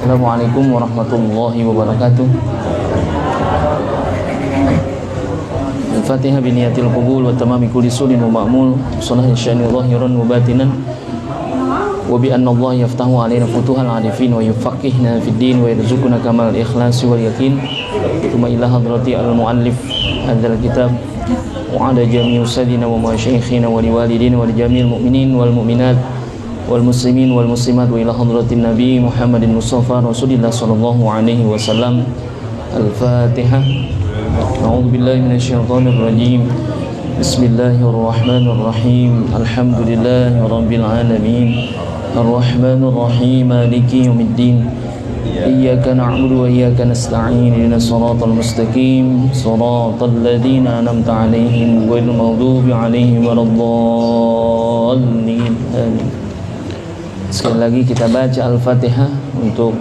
Assalamualaikum warahmatullahi wabarakatuh. Al-Fatihah biniyatil qubul wa tamami kulli sunnah wa ma'mul salah syani zahiran wa batinan wa bi anna Allah yaftahu alaina futuhal arifin wa yufaqihna fid din wa yarzuquna kamal ikhlas wal yakin. Thumma ila hadrati al-muallif hadzal kitab wa ala jami'i usadina wa masyayikhina wa liwalidina wa jami'il mu'minin wal mu'minat wal muslimin wal muslimat wa ila hadratin nabi Muhammadin Mustafa Rasulillah sallallahu alaihi wasallam. Al-Fatihah. A'udzu billahi minasyaitonir rajim. Bismillahirrahmanirrahim. Alhamdulillahi rabbil alamin. Arrahmanir rahim. Maliki yaumiddin. Iyyaka na'budu wa iyyaka nasta'in. Ihdinas siratal mustaqim. Siratal ladzina an'amta 'alaihim ghairil maghdubi 'alaihim waladdallin. Amin. Sekali lagi kita baca Al-Fatihah untuk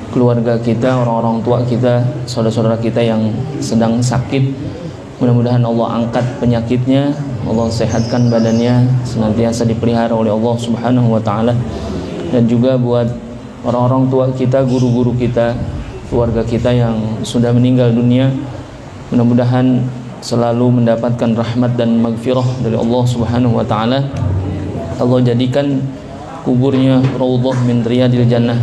keluarga kita, orang-orang tua kita, saudara-saudara kita yang sedang sakit. Mudah-mudahan Allah angkat penyakitnya, Allah sehatkan badannya, senantiasa dipelihara oleh Allah Subhanahu wa taala. Dan juga buat orang-orang tua kita, guru-guru kita, keluarga kita yang sudah meninggal dunia, mudah-mudahan selalu mendapatkan rahmat dan maghfirah dari Allah Subhanahu wa taala. Allah jadikan kuburnya raudhah min riyadil jannah.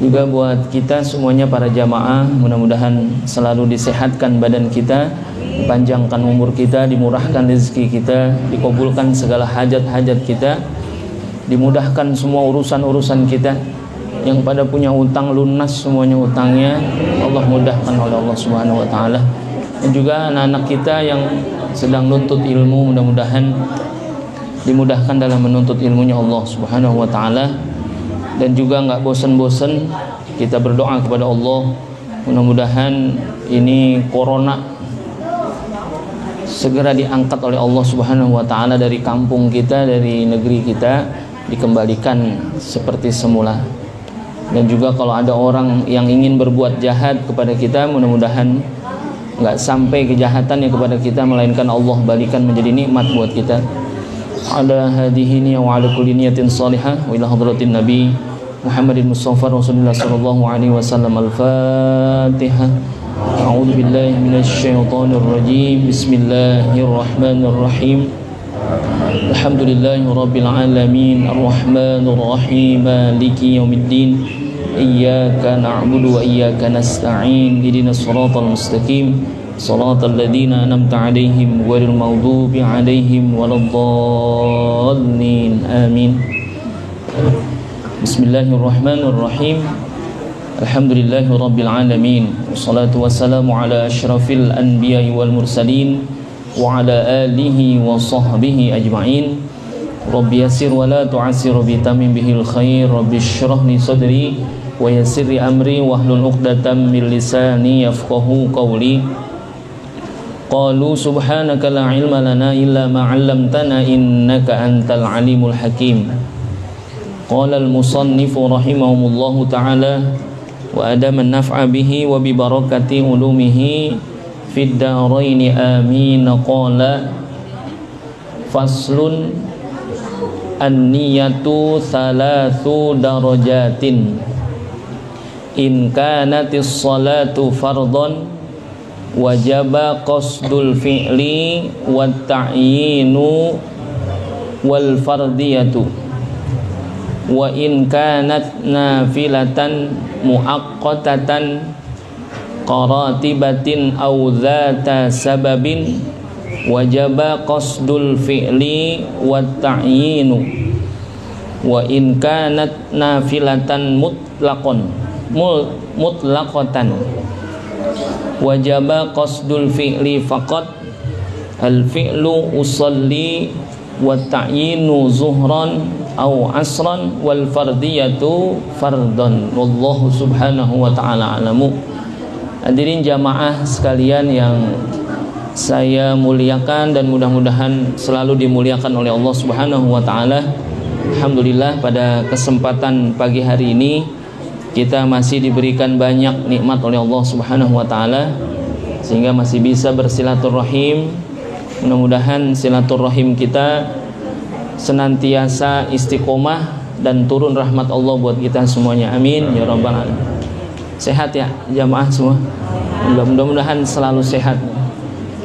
Juga buat kita semuanya para jamaah, mudah-mudahan selalu disehatkan badan kita, dipanjangkan umur kita, dimurahkan rezeki kita, dikabulkan segala hajat-hajat kita, dimudahkan semua urusan-urusan kita. Yang pada punya utang lunas semuanya utangnya, Allah mudahkan oleh Allah Subhanahu wa taala. Dan juga anak-anak kita yang sedang nuntut ilmu, mudah-mudahan dimudahkan dalam menuntut ilmunya Allah Subhanahu wa taala. Dan juga nggak bosan-bosan kita berdoa kepada Allah, mudah-mudahan ini corona segera diangkat oleh Allah Subhanahu wa taala dari kampung kita, dari negeri kita, dikembalikan seperti semula. Dan juga kalau ada orang yang ingin berbuat jahat kepada kita, mudah-mudahan nggak sampai kejahatannya kepada kita, melainkan Allah balikan menjadi nikmat buat kita. Ala hadhihi niyya wa ala kulli niyatin salihah wa ila hadratin nabi Muhammadin Mustafa Rasulullah sallallahu alaihi wasallam. Al-Fatihah. A'udzu billahi minasyaitonir rajim. Bismillahirrahmanirrahim. Alhamdulillahi rabbil alamin. Arrahmanir rahim. Maliki yaumiddin. Iyyaka na'budu wa iyyaka nasta'in. Ihdinas siratal mustaqim. Siratal ladzina an'amta 'alaihim ghairil maghdubi 'alaihim waladdallin. Amin. Bismillahirrahmanirrahim. Alhamdulillahi rabbil alamin. Wassalatu wassalamu ala asyrafil anbiya'i wal mursalin wa ala alihi wa sahbihi ajma'in. Rabbi yassir wa la tu'assir bi tamim bihil khair. Rabbi shrah li sadri wa yassir li amri wahlul 'uqdatam min lisani yafqahu qawli. Qalu subhanaka la ilma lana illa ma 'allamtana innaka antal alimul hakim. Qala al-musannifu rahimahumullahu ta'ala wa adaman naf'a bihi wa bi barakati ulumihi fid daraini amin. Qala faslun an-niyatu thalathu darajatin in kanatis salatu fardhan wajaba qasdul fi'li wat ta'yinu wal fardiyatu wa in kanat nafilatan muaqqatatan qaratibatin aw dzata sababin wajaba qasdul fi'li wat ta'yinu wa in kanat nafilatan mutlaqatan wajaba qasdul fi'li faqat al fi'lu usalli wa ta'yinu zuhran aw asran wal fardiyatu fardhan. Wallahu subhanahu wa ta'ala alamu. Hadirin jamaah sekalian yang saya muliakan dan mudah-mudahan selalu dimuliakan oleh Allah Subhanahu wa taala. Alhamdulillah pada kesempatan pagi hari ini kita masih diberikan banyak nikmat oleh Allah Subhanahu wa taala sehingga masih bisa bersilaturahim. Mudah-mudahan silaturahim kita senantiasa istiqomah dan turun rahmat Allah buat kita semuanya. Amin ya rabbal alamin. Sehat ya jamaah semua. Mudah-mudahan selalu sehat.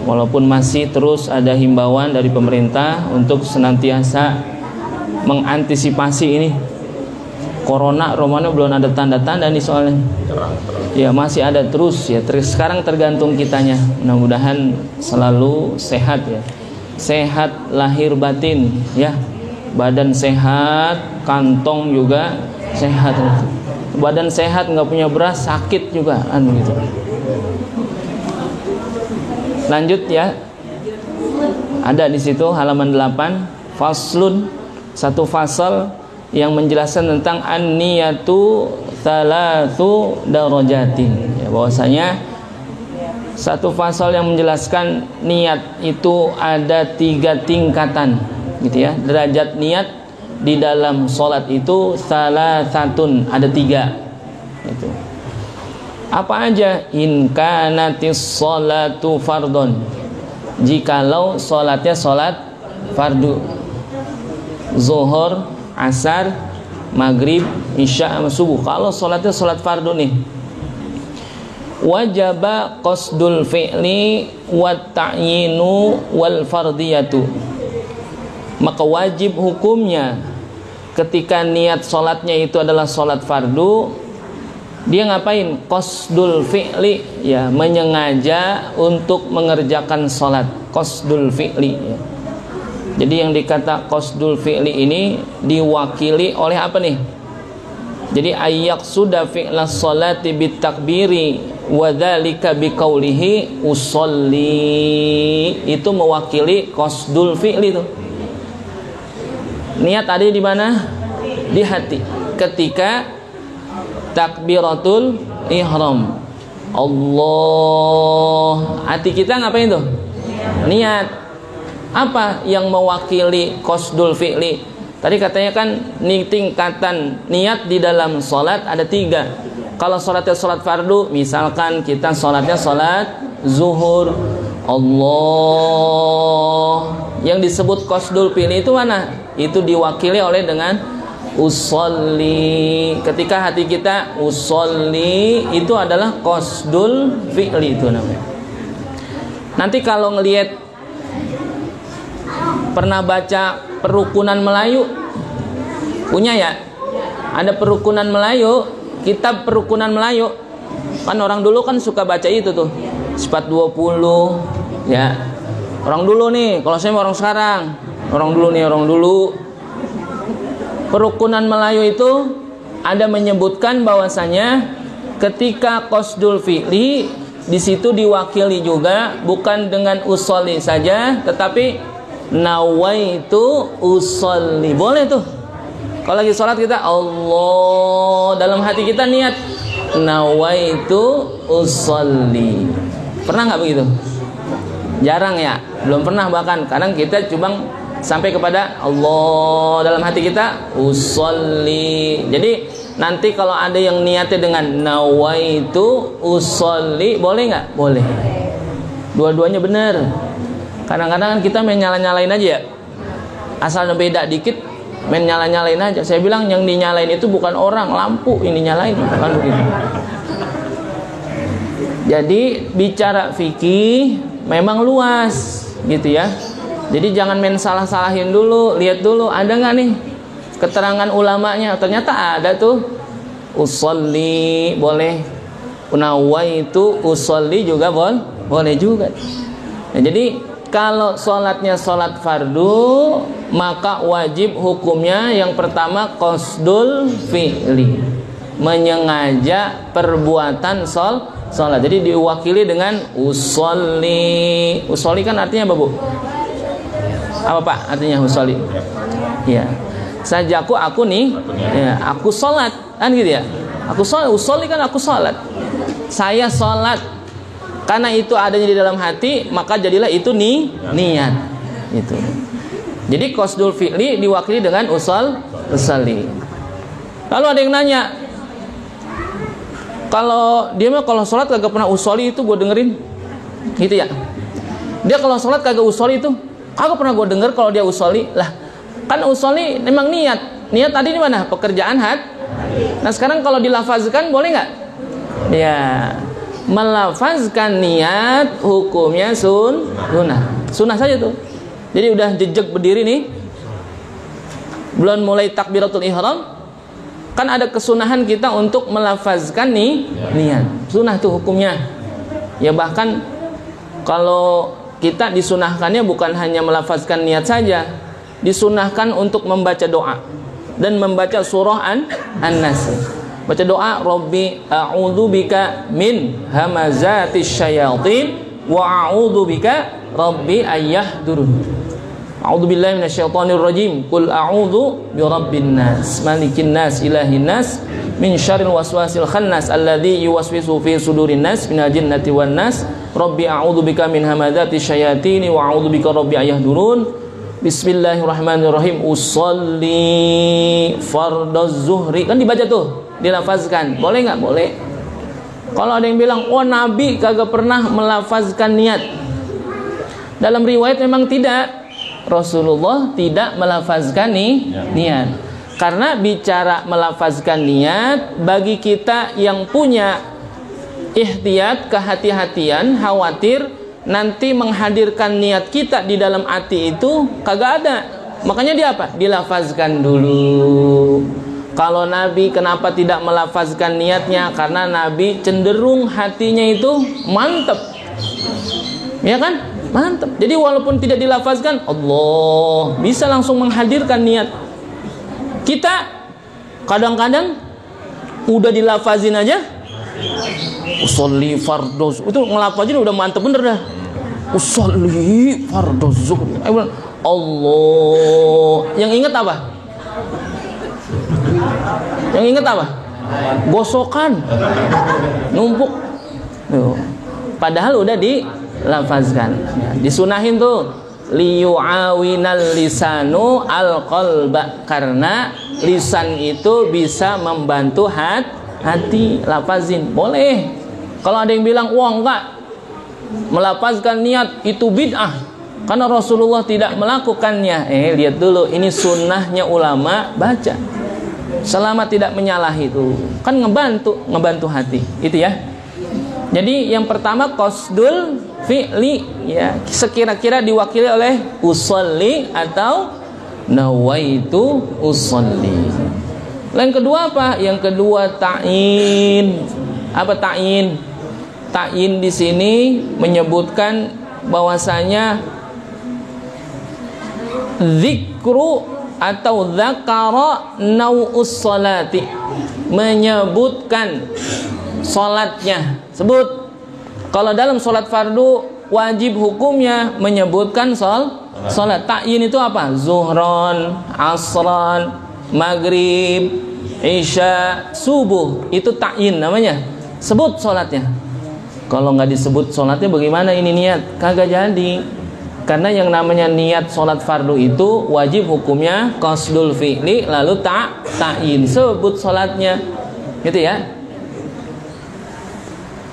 Walaupun masih terus ada himbauan dari pemerintah untuk senantiasa mengantisipasi ini. Corona Romano belum ada tanda-tanda nih soalnya. Ya masih ada terus ya. Sekarang tergantung kitanya. Mudah-mudahan selalu sehat ya. Sehat lahir batin ya. Badan sehat, kantong juga sehat. Badan sehat nggak punya beras sakit juga gitu. Lanjut ya. Ada di situ halaman 8 faslun, satu fasal yang menjelaskan tentang an-niyatu thalathu darajatin. Ya, bahwasanya satu fasal yang menjelaskan niat itu ada 3 tingkatan gitu ya. Derajat niat di dalam sholat itu salasatun, ada 3 gitu. Apa aja? In kanatis sholatu fardon, jikalau sholatnya sholat fardu, zuhur, asar, maghrib, isya, sama subuh. Kalau sholatnya sholat fardu nih, wajaba qasdul fi'li wat ta'yinu wal fardiyatu, maka wajib hukumnya ketika niat sholatnya itu adalah sholat fardu, dia ngapain? Qasdul fi'li, ya, menyengaja untuk mengerjakan sholat. Qasdul fi'li ya. Jadi yang dikata qasdul fi'li ini diwakili oleh apa nih? Jadi ayyak sudah fi'las sholati bitakbiri wa dzalika biqaulihi usolli, itu mewakili qasdul fi'li itu. Niat ada di mana? Di hati. Ketika takbiratul ihram, Allah, hati kita ngapain tuh? Niat. Apa yang mewakili qasdul fi'li? Tadi katanya kan tingkatan niat di dalam sholat ada 3. Kalau sholatnya sholat fardu, misalkan kita sholatnya sholat zuhur, Allah, yang disebut qasdul fi'li itu mana? Itu diwakili oleh dengan usolli. Ketika hati kita usolli, itu adalah qasdul fi'li, itu namanya. Nanti kalau ngelihat, pernah baca Perukunan Melayu? Punya ya? Ada Perukunan Melayu, kitab Perukunan Melayu. Kan orang dulu kan suka baca itu tuh, sifat 20 ya. Orang dulu nih, kalau saya orang sekarang, orang dulu nih, orang dulu. Perukunan Melayu itu ada menyebutkan bahwasanya ketika qasdul fi'li di situ diwakili juga bukan dengan usolli saja, tetapi nawaitu usolli. Boleh tuh. Kalau lagi sholat kita Allah, dalam hati kita niat nawaitu usolli. Pernah nggak begitu? Jarang ya, belum pernah bahkan. Kadang kita cuma sampai kepada Allah dalam hati kita usolli. Jadi nanti kalau ada yang niatnya dengan nawaitu usolli, boleh nggak? Boleh. Dua-duanya benar. Kadang-kadang kan kita main nyala-nyalain aja ya. Asal beda dikit main nyala-nyalain aja. Saya bilang yang dinyalain itu bukan orang, lampu ini nyalain, bukan begitu. Jadi bicara fikih memang luas gitu ya. Jadi jangan main salah-salahin dulu, lihat dulu ada nggak nih keterangan ulamanya. Ternyata ada tuh. Usolli boleh, nawaitu usolli juga boleh juga. Nah, jadi kalau sholatnya sholat fardu, maka wajib hukumnya yang pertama qasdul fi'li, menyengaja perbuatan sholat. Jadi diwakili dengan usolli. Usolli kan artinya apa, Bu? Apa Pak artinya usolli? Ya, sajaku aku nih, ya, aku sholat kan gitu ya. Aku sholat, usolli kan aku sholat. Saya sholat. Karena itu adanya di dalam hati, maka jadilah itu niat. Itu. Jadi qasdul fi'li diwakili dengan usolli. Lalu ada yang nanya, kalau dia mah kalau sholat kagak pernah usolli itu gue dengerin, gitu ya. Dia kalau sholat kagak usolli itu kagak pernah gue denger kalau dia usolli. Lah, kan usolli memang niat. niat tadi di mana? Pekerjaan Nah sekarang kalau dilafazkan boleh nggak? Ya, melafazkan niat hukumnya sunnah saja tuh. Jadi udah jejak berdiri nih, belum mulai takbiratul ihram, kan ada kesunahan kita untuk melafazkan niat. Sunnah tuh hukumnya. Ya bahkan kalau kita disunahkannya bukan hanya melafazkan niat saja, disunahkan untuk membaca doa dan membaca surah An-Nas. Baca doa, Rabbi a'udzubika min hamazatis syayatin wa a'udzubika Rabbi ayyahdurun. A'udzubillahi minasyaitonir rajim. Qul a'udzu birabbin nas, malikin nas, ilahin nas, min syarril waswasil khannas alladzi yuwaswisu fi sudurin nas minal jinnati wan nas. Rabbi a'udzubika min hamazatis syayatin wa a'udzubika Rabbi ayyahdurun. Bismillahirrahmanirrahim. Usolli fardaz zuhri. Kan dibaca tuh, dilafazkan. Boleh nggak? Boleh. Kalau ada yang bilang, oh Nabi kagak pernah melafazkan niat, dalam riwayat memang tidak. Rasulullah tidak melafazkan niat. Karena bicara melafazkan niat, bagi kita yang punya ihtiyat, kehati-hatian, khawatir nanti menghadirkan niat kita di dalam hati itu kagak ada. Makanya dia apa? Dilafazkan dulu. Kalau Nabi kenapa tidak melafazkan niatnya? Karena Nabi cenderung hatinya itu mantep, ya kan? Mantep. Jadi walaupun tidak dilafazkan, Allah bisa langsung menghadirkan niat. Kita kadang-kadang udah dilafazin aja, usolli fardhu, itu ngelafazin udah mantep bener dah. Usolli fardhu zuhri. Allah. Yang ingat apa? Yang ingat apa? Gosokan, numpuk. Padahal udah dilafazkan. Disunahin tuh, liyu'awinal lisanu al-qalba, karena lisan itu bisa membantu hati. Lafazin boleh. Kalau ada yang bilang, wah enggak, melafazkan niat itu bid'ah karena Rasulullah tidak melakukannya. Lihat dulu, ini sunnahnya ulama, baca. Selama tidak menyalahi itu kan ngebantu hati. Itu ya. Jadi yang pertama qasdul fi'li, ya, sekira-kira diwakili oleh usolli atau nawaitu usolli. Yang kedua apa? Yang kedua ta'in. Apa ta'in? Ta'in di sini menyebutkan bahwasanya zikru atau dzakara nau'us salati, menyebutkan salatnya. Sebut. Kalau dalam salat fardu wajib hukumnya menyebutkan salat. Ta'yin itu apa? Zuhron, asran, maghrib, isya, subuh. Itu ta'yin namanya. Sebut salatnya. Kalau nggak disebut salatnya bagaimana ini niat? Kagak jadi. Karena yang namanya niat salat fardu itu wajib hukumnya qasdul fi'li lalu ta'yin. Sebut salatnya. Gitu ya.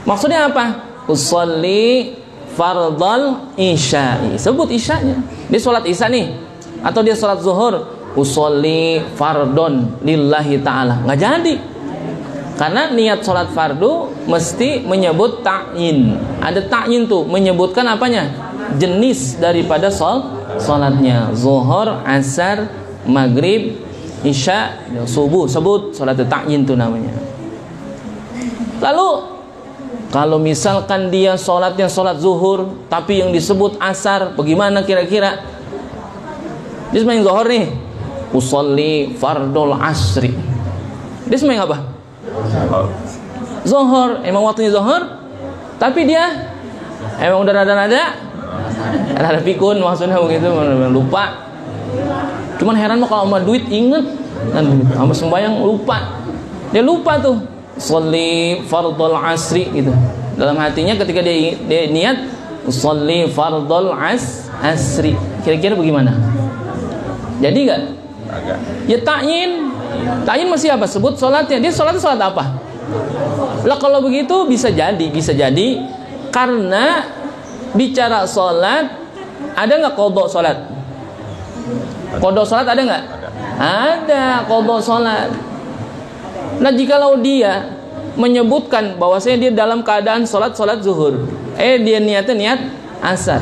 Maksudnya apa? Usolli fardal isya'i. Sebut isya'nya. Dia sholat isya nih, atau dia sholat zuhur, usolli fardon lillahi ta'ala. Nggak jadi. Karena niat sholat fardu mesti menyebut ta'yin. Ada ta'yin tuh, menyebutkan apanya? Jenis daripada sholatnya. Zuhur, asar, maghrib, isya, subuh. Sebut sholat ta'yin tuh namanya. Lalu kalau misalkan dia sholatnya sholat zuhur, tapi yang disebut asar, bagaimana kira-kira? Dia sembahing zuhur nih, usolli fardul asri. Dia sembahing apa? Zuhur, emang waktunya zuhur, tapi dia emang udah rada pikun, maksudnya begitu, lupa. Cuman heran mah kalau sama duit inget, sama sembahyang lupa. Dia lupa tuh. Sholli fardul asri gitu. Dalam hatinya ketika dia niat sholli fardul asri. Kira-kira bagaimana? Jadi enggak? Agak. Ya ta'yin. Ta'yin masih apa? Sebut salatnya. Dia salatnya salat apa? Lah kalau begitu bisa jadi karena bicara salat, ada enggak qadha salat? Qadha salat ada enggak? Ada qadha salat. Nah, jikalau dia menyebutkan bahwasanya dia dalam keadaan salat zuhur, dia niatnya niat asar,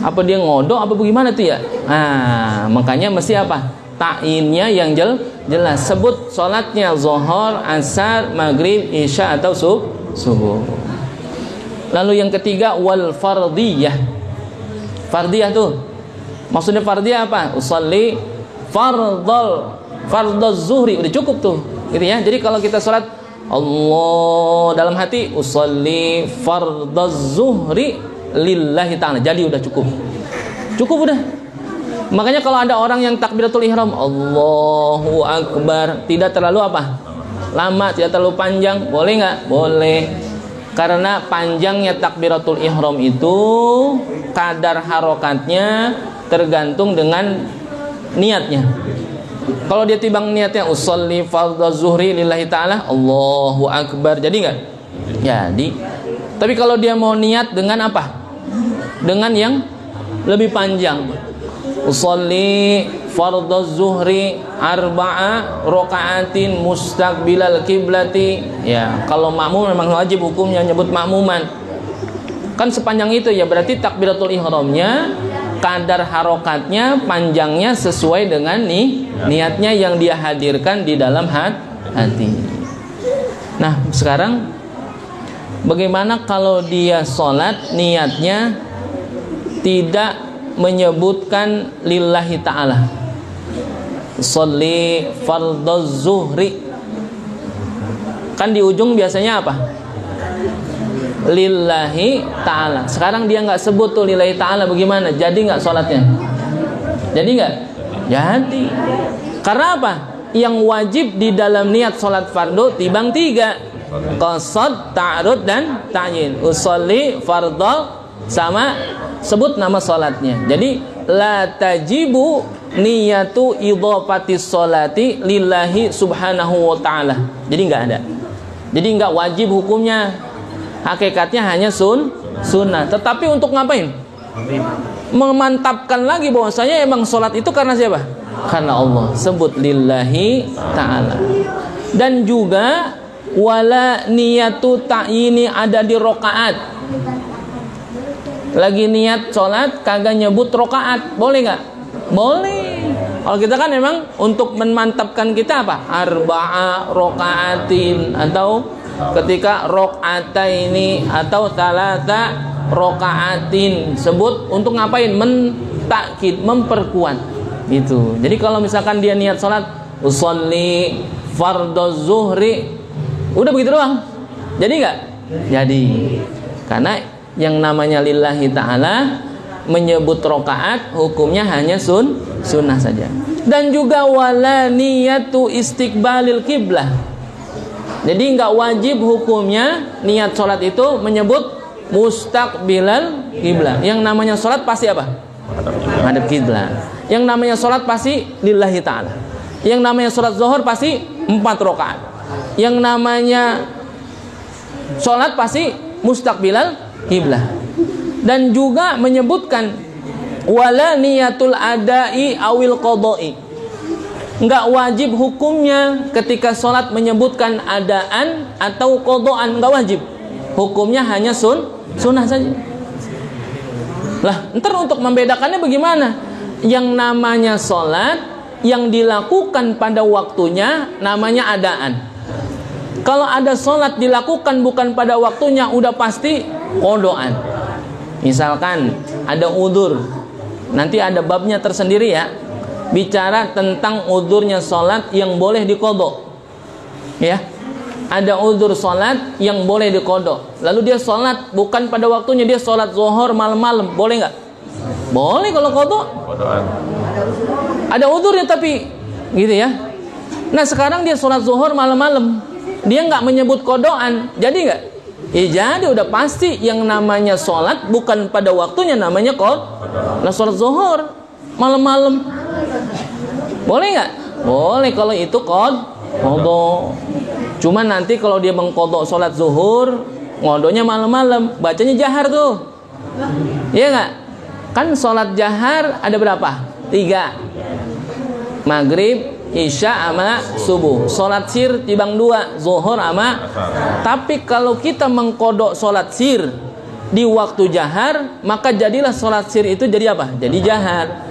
apa dia ngodok apa bagaimana tuh ya? Nah, makanya mesti apa? Ta'innya yang jelas. Sebut salatnya zuhur, asar, maghrib, isya atau subuh. Lalu yang ketiga wal fardiyah. Fardiyah tuh maksudnya fardiyah apa? Usolli fardhaz zuhri, udah cukup tuh gitu ya. Jadi kalau kita sholat Allah dalam hati, usolli fardhaz zuhri lillahi ta'ala, jadi udah cukup udah. Makanya kalau ada orang yang takbiratul ihram Allahu akbar tidak terlalu apa? Lama, tidak terlalu panjang, boleh nggak? Boleh. Karena panjangnya takbiratul ihram itu kadar harokatnya tergantung dengan niatnya. Kalau dia timbang niatnya usolli fardhaz zuhri lillahi ta'ala Allahu akbar, jadi nggak? Jadi. Tapi kalau dia mau niat dengan apa? Dengan yang lebih panjang, usolli fardhaz zuhri arba'a raka'atin mustaqbilal kiblati. Ya, kalau makmum memang wajib hukumnya nyebut makmuman. Kan sepanjang itu ya, berarti takbiratul ihramnya kadar harokatnya panjangnya sesuai dengan niatnya yang dia hadirkan di dalam hati. Nah, sekarang bagaimana kalau dia sholat niatnya tidak menyebutkan lillahi ta'ala, sholli fardhaz zuhri, kan di ujung biasanya apa? Lillahi ta'ala. Sekarang dia nggak sebut tuh lillahi ta'ala, bagaimana? Jadi nggak sholatnya? Jadi nggak? Jadi. Karena apa? Yang wajib di dalam niat sholat fardu timbang 3, qasad, ta'arud, dan ta'yin. Usolli fardhu sama sebut nama sholatnya. Jadi la tajibu niyatu idhafatis sholati lillahi subhanahu wa ta'ala. Jadi nggak ada. Jadi nggak wajib hukumnya. Hakikatnya hanya sunnah. Tetapi untuk ngapain? Memantapkan lagi bahwasanya emang sholat itu karena siapa? Karena Allah. Sebut lillahi ta'ala. Dan juga wala niyatu ta'yini ada di rokaat. Lagi niat sholat kagak nyebut rokaat, boleh nggak? Boleh. Kalau kita kan memang untuk memantapkan kita apa? Arba'a rokaatin, atau ketika rokataini atau talata rokaatin, sebut untuk ngapain? Mentakid, memperkuat itu. Jadi kalau misalkan dia niat sholat usolli fardhaz zuhri, udah begitu doang. Jadi nggak? Jadi. Karena yang namanya lillahi ta'ala menyebut rokaat hukumnya hanya sunnah saja. Dan juga wala niyatu istiqbalil kiblah. Jadi nggak wajib hukumnya niat sholat itu menyebut mustaqbilal kiblah. Yang namanya sholat pasti apa? Hadap kiblah. Yang namanya sholat pasti lillahi ta'ala. Yang namanya sholat zuhur pasti 4 rakaat. Yang namanya sholat pasti mustaqbilal kiblah. Dan juga menyebutkan wala niyatul adai awil qadai. Enggak wajib hukumnya ketika sholat menyebutkan adaan atau qadaan, enggak wajib. Hukumnya hanya sunnah saja. Lah, ntar untuk membedakannya bagaimana? Yang namanya sholat yang dilakukan pada waktunya namanya adaan. Kalau ada sholat dilakukan bukan pada waktunya, udah pasti qadaan. Misalkan ada udzur, nanti ada babnya tersendiri ya, bicara tentang udzurnya sholat yang boleh diqadha. Ya, ada udzur sholat yang boleh diqadha. Lalu dia sholat bukan pada waktunya, dia sholat zuhur malam-malam, boleh nggak? Boleh kalau qadha. Ada udzurnya tapi gitu ya. Nah sekarang dia sholat zuhur malam-malam, dia nggak menyebut qadhaan, jadi nggak? Jadi udah pasti yang namanya sholat bukan pada waktunya namanya qadha. Nah sholat zuhur malam-malam boleh nggak? Boleh kalau itu qadha. Cuma nanti kalau dia mengqadha sholat zuhur, ngodonya malam-malam, bacanya jahar tuh. Iya nggak? Kan sholat jahar ada berapa? 3. maghrib, isya ama subuh. Salat sir tibang 2, zuhur ama. Tapi kalau kita mengkodok salat sir di waktu jahar, maka jadilah salat sir itu jadi apa? Jadi jahar.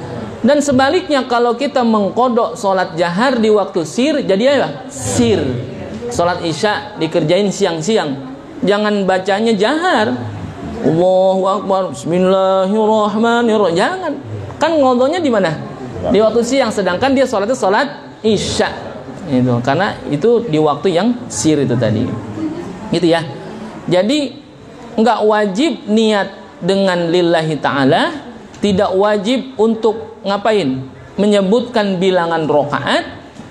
Dan sebaliknya kalau kita mengkodok salat jahar di waktu sir, jadi apa? Sir. Salat isya dikerjain siang-siang, jangan bacanya jahar. Allahu Akbar, Bismillahirrahmanirrahim. Jangan. Kan ngodoknya di mana? Di waktu siang, sedangkan dia sholatnya sholat isya. Itu karena itu di waktu yang sir itu tadi. Gitu ya. Jadi enggak wajib niat dengan lillahi ta'ala, tidak wajib untuk ngapain? Menyebutkan bilangan rakaat,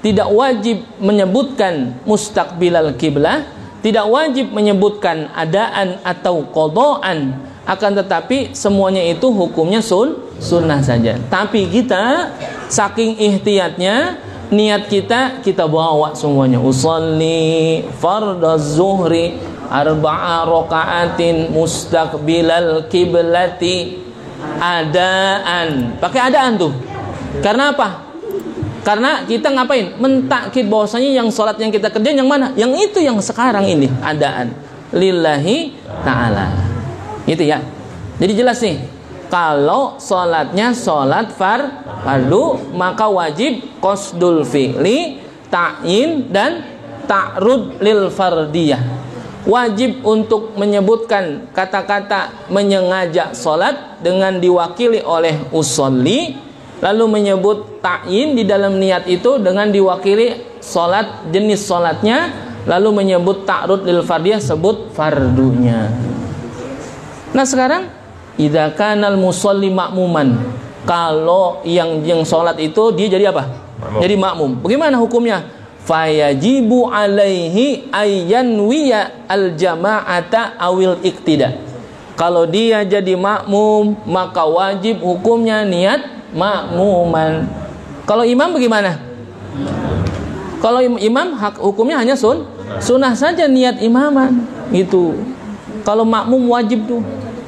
tidak wajib menyebutkan mustaqbilal kiblah, tidak wajib menyebutkan adaan atau qadaan, akan tetapi semuanya itu hukumnya sunnah saja. Tapi kita saking ihtiyatnya, niat kita bawa semuanya. Usolli fardaz zuhri arba'a raka'atin mustaqbilal kiblati, adaan. Pakai adaan tuh. Karena apa? Karena kita ngapain? Mentakkid bahwasanya yang sholat yang kita kerjain yang mana? Yang itu yang sekarang ini, adaan. Lillahi ta'ala. Gitu ya. Jadi jelas nih. Kalau sholatnya sholat fardu, maka wajib qasdul fi'li, ta'yin, dan ta'rud lil fardiyah. Wajib untuk menyebutkan kata-kata menyengaja sholat dengan diwakili oleh usolli, lalu menyebut ta'yin di dalam niat itu dengan diwakili sholat, jenis sholatnya, lalu menyebut ta'rud lil fardiyah, sebut fardunya. Nah sekarang idza kanal musolli ma'muman, kalau yang sholat itu dia jadi apa? Jadi makmum. Bagaimana hukumnya? Fayajibu alaihi ayyanwiya al jama'ata awil iktida. Kalau dia jadi makmum, maka wajib hukumnya niat makmuman. Kalau imam bagaimana? Kalau imam hukumnya hanya sunnah saja niat imaman gitu. Kalau makmum wajib tuh.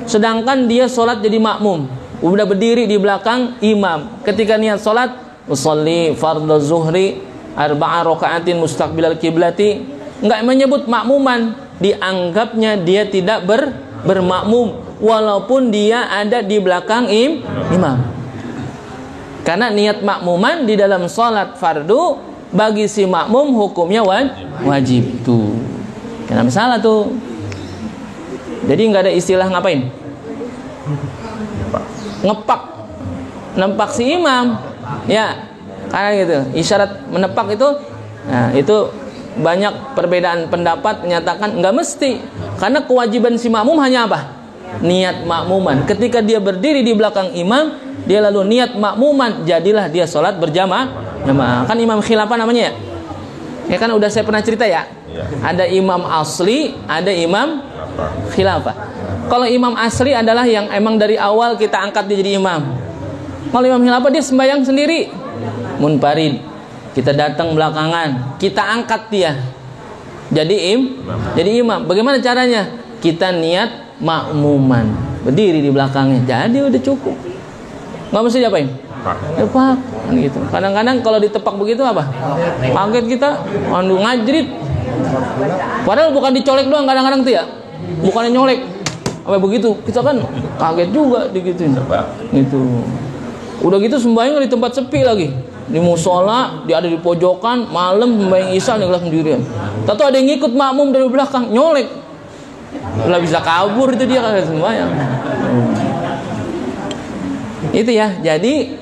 Sedangkan dia sholat jadi makmum, udah berdiri di belakang imam. Ketika niat sholat, usolli fardhu zuhri arba'a raka'atin mustaqbilal kiblati, enggak menyebut makmuman, dianggapnya dia tidak bermakmum walaupun dia ada di belakang imam. Karena niat makmuman di dalam sholat fardu bagi si makmum hukumnya wajib tuh. Karena salah tuh. Jadi nggak ada istilah ngapain? Ngepak, nempak si imam, ya, kayak gitu. Isyarat menepak itu, nah itu banyak perbedaan pendapat menyatakan nggak mesti. Karena kewajiban si makmum hanya apa? Niat makmuman. Ketika dia berdiri di belakang imam, dia lalu niat makmuman, jadilah dia sholat berjamaah. Kan imam khilafah namanya ya? Ya kan udah saya pernah cerita ya. Ada imam asli, ada imam khilafah. Kalau imam asli adalah yang emang dari awal kita angkat dia jadi imam. Kalau imam khilafah dia sembahyang sendiri, munfarid. Kita datang belakangan, kita angkat dia jadi imam. Bagaimana caranya? Kita niat makmuman, berdiri di belakangnya, jadi udah cukup. Nggak mesti diapain? Tepak, gitu. Kadang-kadang kalau ditepak begitu apa? Kaget kita, ngajrit. Padahal bukan dicolek doang kadang-kadang tuh ya, bukannya nyolek, apa begitu? Kita kan kaget juga digituin. Gitu. Udah gitu sembahyang di tempat sepi lagi, di musola, dia ada di pojokan, malam sembahyang isya nih sendirian. Tahu ada yang ngikut makmum dari belakang, nyolek, nggak bisa kabur itu dia kagak sembahyang. Itu ya. Jadi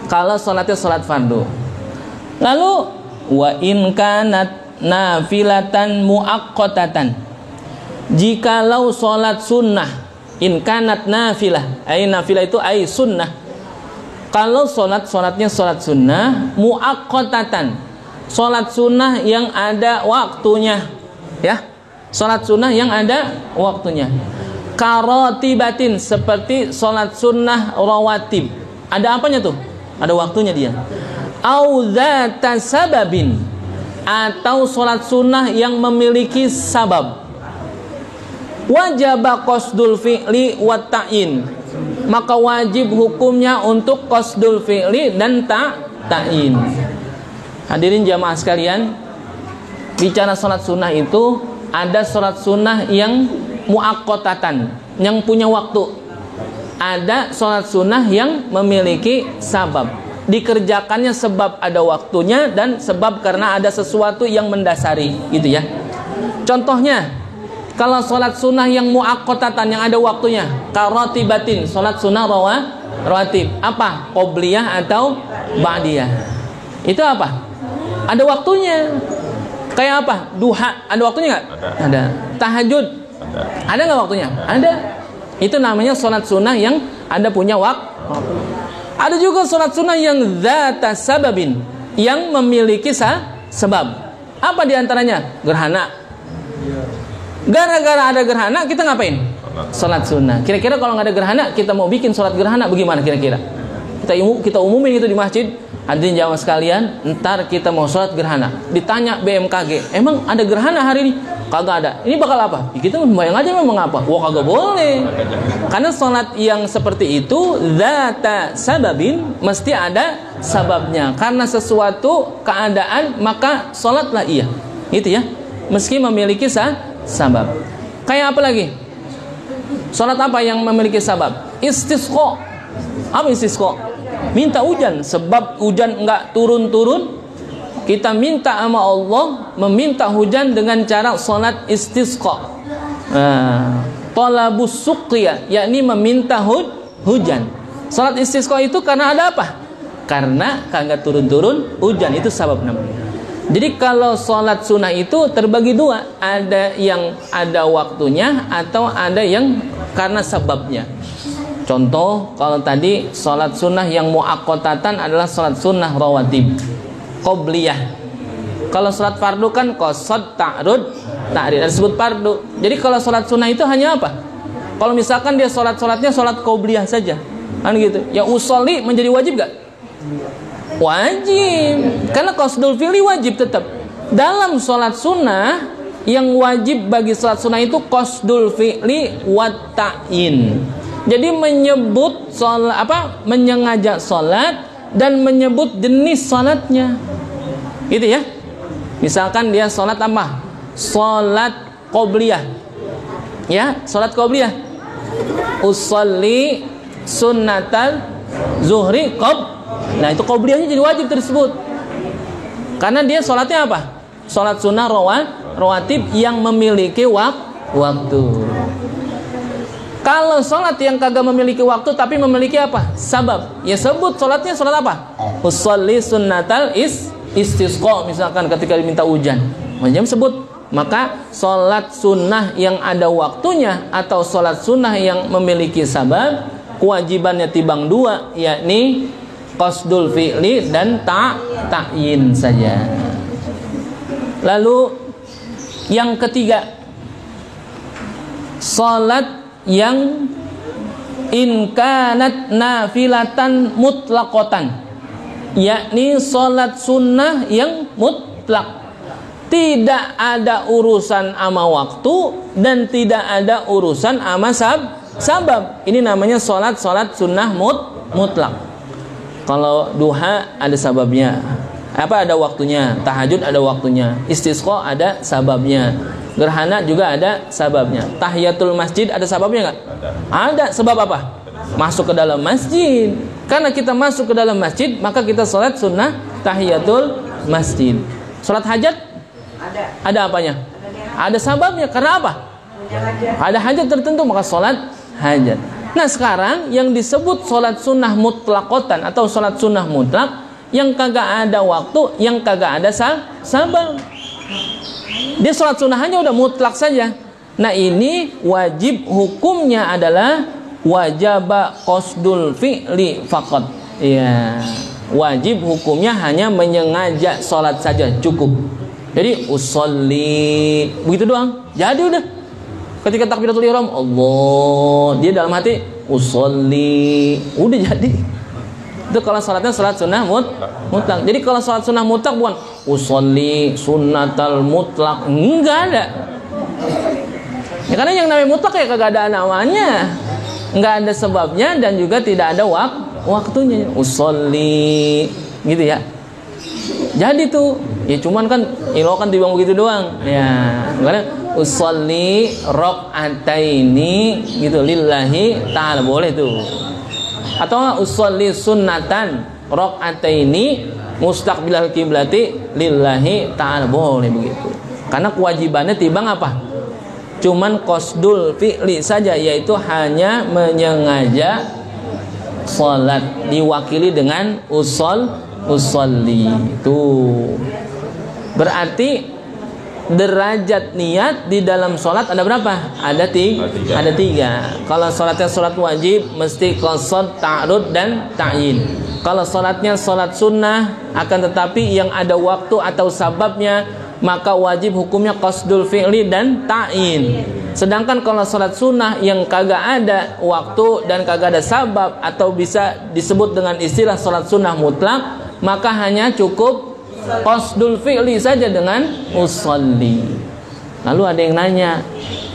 kalau sholatnya sholat fardu, lalu wa in kanat nafilatan muaqqatatan, jikalau sholat sunnah, in kanat nafilah, nafilah itu sunnah. Kalau sholatnya sholat sunnah muaqqatatan, sholat sunnah yang ada waktunya, ya, sholat sunnah yang ada waktunya. Karotibatin, seperti sholat sunnah rawatib, ada apanya tuh? Ada waktunya dia. Au dzata sababin, atau sholat sunnah yang memiliki sabab. Wajib qasdul fi'li wa ta'yin, maka wajib hukumnya untuk qasdul fi'li dan ta'yin. Hadirin jamaah sekalian, bicara sholat sunnah itu ada sholat sunnah yang muaqqatatan, yang punya waktu. Ada sholat sunnah yang memiliki sabab, dikerjakannya sebab ada waktunya dan sebab karena ada sesuatu yang mendasari, gitu ya. Contohnya, kalau sholat sunnah yang muaqqatatan, yang ada waktunya, karatibatin, sholat sunnah rawatib, apa? Qobliyah atau ba'diyah. Itu apa? Ada waktunya. Kayak apa? Duha, ada waktunya nggak? Ada. Tahajud, ada nggak waktunya? Ada. Itu namanya sholat sunnah yang ada punya waktu. Ada juga sholat sunnah yang dzata sababin, yang memiliki sebab. Apa diantaranya? Gerhana. Gara-gara ada gerhana, kita ngapain? Sholat sunnah. Kira-kira kalau nggak ada gerhana, kita mau bikin sholat gerhana, bagaimana kira-kira? Kita umumin itu di masjid. Hadirin jamaah sekalian, ntar kita mau sholat gerhana, ditanya BMKG, emang ada gerhana hari ini? Kagak ada. Ini bakal apa? Ya, kita membayang aja memang apa? Wah, kagak boleh. Karena sholat yang seperti itu dzata sababin, mesti ada sababnya. Karena sesuatu keadaan, maka sholatlah ia. Gitu ya. Meski memiliki sabab. Kayak apa lagi? Sholat apa yang memiliki sabab? Istisqa. Apa istisqa? Minta hujan, sebab hujan enggak turun-turun, kita minta sama Allah, meminta hujan dengan cara salat istisqa. Talabus suqya, yakni meminta hujan. Salat istisqa itu karena ada apa? Karena kagak turun-turun hujan, itu sebab namanya. Jadi kalau salat sunnah itu terbagi dua, ada yang ada waktunya atau ada yang karena sebabnya. Contoh, kalau tadi sholat sunnah yang muaqqatatan adalah sholat sunnah rawatib, qobliyah. Kalau sholat fardu kan qasad, ta'rud, ta'rid, disebut fardu. Jadi kalau sholat sunnah itu hanya apa? Kalau misalkan dia sholatnya sholat qobliyah saja, kan gitu. Ya usolli menjadi wajib gak? Wajib, karena qasdul fi'li wajib tetap. Dalam sholat sunnah yang wajib bagi sholat sunnah itu qasdul fi'li wa ta'yin. Jadi menyebut sholat apa? Menyengaja sholat dan menyebut jenis sholatnya, gitu ya. Misalkan dia sholat apa? Sholat qobliyah, ya, sholat qobliyah. Usolli sunnatal zuhri Nah, itu qobliyahnya jadi wajib tersebut. Karena dia sholatnya apa? Sholat sunnah rawatib yang memiliki waktu. Kalau sholat yang kagak memiliki waktu tapi memiliki apa? Sabab. Ya sebut sholatnya sholat apa? Usolli sunnatal istisqa, misalkan ketika diminta hujan. Macam sebut. Maka sholat sunnah yang ada waktunya atau sholat sunnah yang memiliki sabab, kewajibannya timbang dua, yakni qasdul fi'li dan ta'yin saja. Lalu yang ketiga, sholat yang in kanat nafilatan mutlaqatan, yakni sholat sunnah yang mutlak, tidak ada urusan ama waktu dan tidak ada urusan ama sabab. Ini namanya sholat sunnah mutlak. Kalau duha ada sababnya, apa ada waktunya, tahajud ada waktunya, istisqa ada sababnya, gerhana juga ada sababnya, tahiyatul masjid ada sababnya nggak? Ada. Sebab apa? Masuk ke dalam masjid. Karena kita masuk ke dalam masjid, maka kita sholat sunnah tahiyatul masjid. Sholat hajat ada apanya? Ada sababnya. Karena apa? Ada hajat tertentu, maka sholat hajat. Nah sekarang yang disebut sholat sunnah mutlaqatan atau sholat sunnah mutlak, yang kagak ada waktu, yang kagak ada sabab. Dia sholat sunnah hanya udah mutlak saja. Nah ini wajib hukumnya adalah wajaba qasdul fi'li faqat. Ya, wajib hukumnya hanya menyengaja sholat saja cukup. Jadi usolli begitu doang. Jadi udah. Ketika takbiratul ihram, Allah, dia dalam hati usolli, udah jadi. Itu kalau sholatnya sholat sunnah mutlak. Jadi kalau sholat sunnah mutlak bukan usolli sunnatal mutlak, enggak ada. Ya karena yang namanya mutlak ya kagak ada namanya, enggak ada sebabnya dan juga tidak ada waktunya. Usolli gitu ya. Jadi tuh, ya cuman kan ilo kan timbang begitu doang. Ya, karena usolli rakaataini gitu lillahi ta'ala boleh tuh. Atau usolli sunnatan rakaataini mustaqbilal kiblati lillahi ta'ala boleh begitu. Karena kewajibannya timbang apa? Cuman qasdul fi'li saja, yaitu hanya menyengaja salat diwakili dengan usolli itu. Berarti derajat niat di dalam sholat ada berapa? Ada tiga. Kalau sholatnya sholat wajib mesti qasad, ta'arud, dan ta'yin. Kalau sholatnya sholat sunnah akan tetapi yang ada waktu atau sababnya, maka wajib hukumnya qasdul fi'li dan ta'yin. Sedangkan kalau sholat sunnah yang kagak ada waktu dan kagak ada sabab atau bisa disebut dengan istilah sholat sunnah mutlak, maka hanya cukup qasdul fi'li saja dengan usolli. Lalu ada yang nanya,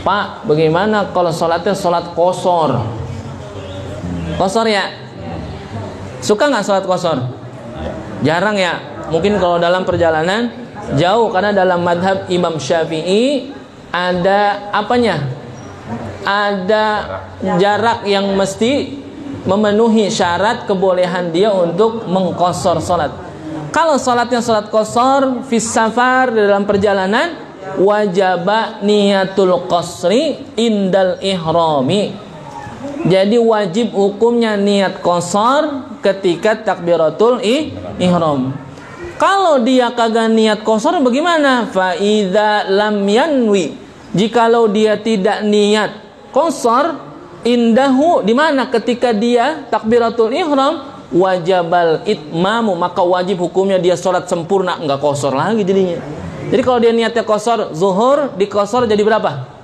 Pak, bagaimana kalau sholatnya sholat qasar? Qasar ya? Suka nggak sholat qasar? Jarang ya. Mungkin kalau dalam perjalanan jauh, karena dalam madhab Imam Syafi'i ada apanya? Ada jarak yang mesti memenuhi syarat kebolehan dia untuk mengqasar sholat. Kalau sholatnya sholat qasar fis safar, dalam perjalanan, wajaba niyatul qasri indal ihrami. Jadi wajib hukumnya niat qasar ketika takbiratul ihram. Kalau dia kagak niat qasar bagaimana? Fa idza lam yanwi, jikalau dia tidak niat qasar, indahu, di mana ketika dia takbiratul ihram, wajabal itmamu, maka wajib hukumnya dia sholat sempurna, enggak qasar lagi jadinya. Jadi kalau dia niatnya qasar zuhur, di qasar jadi berapa?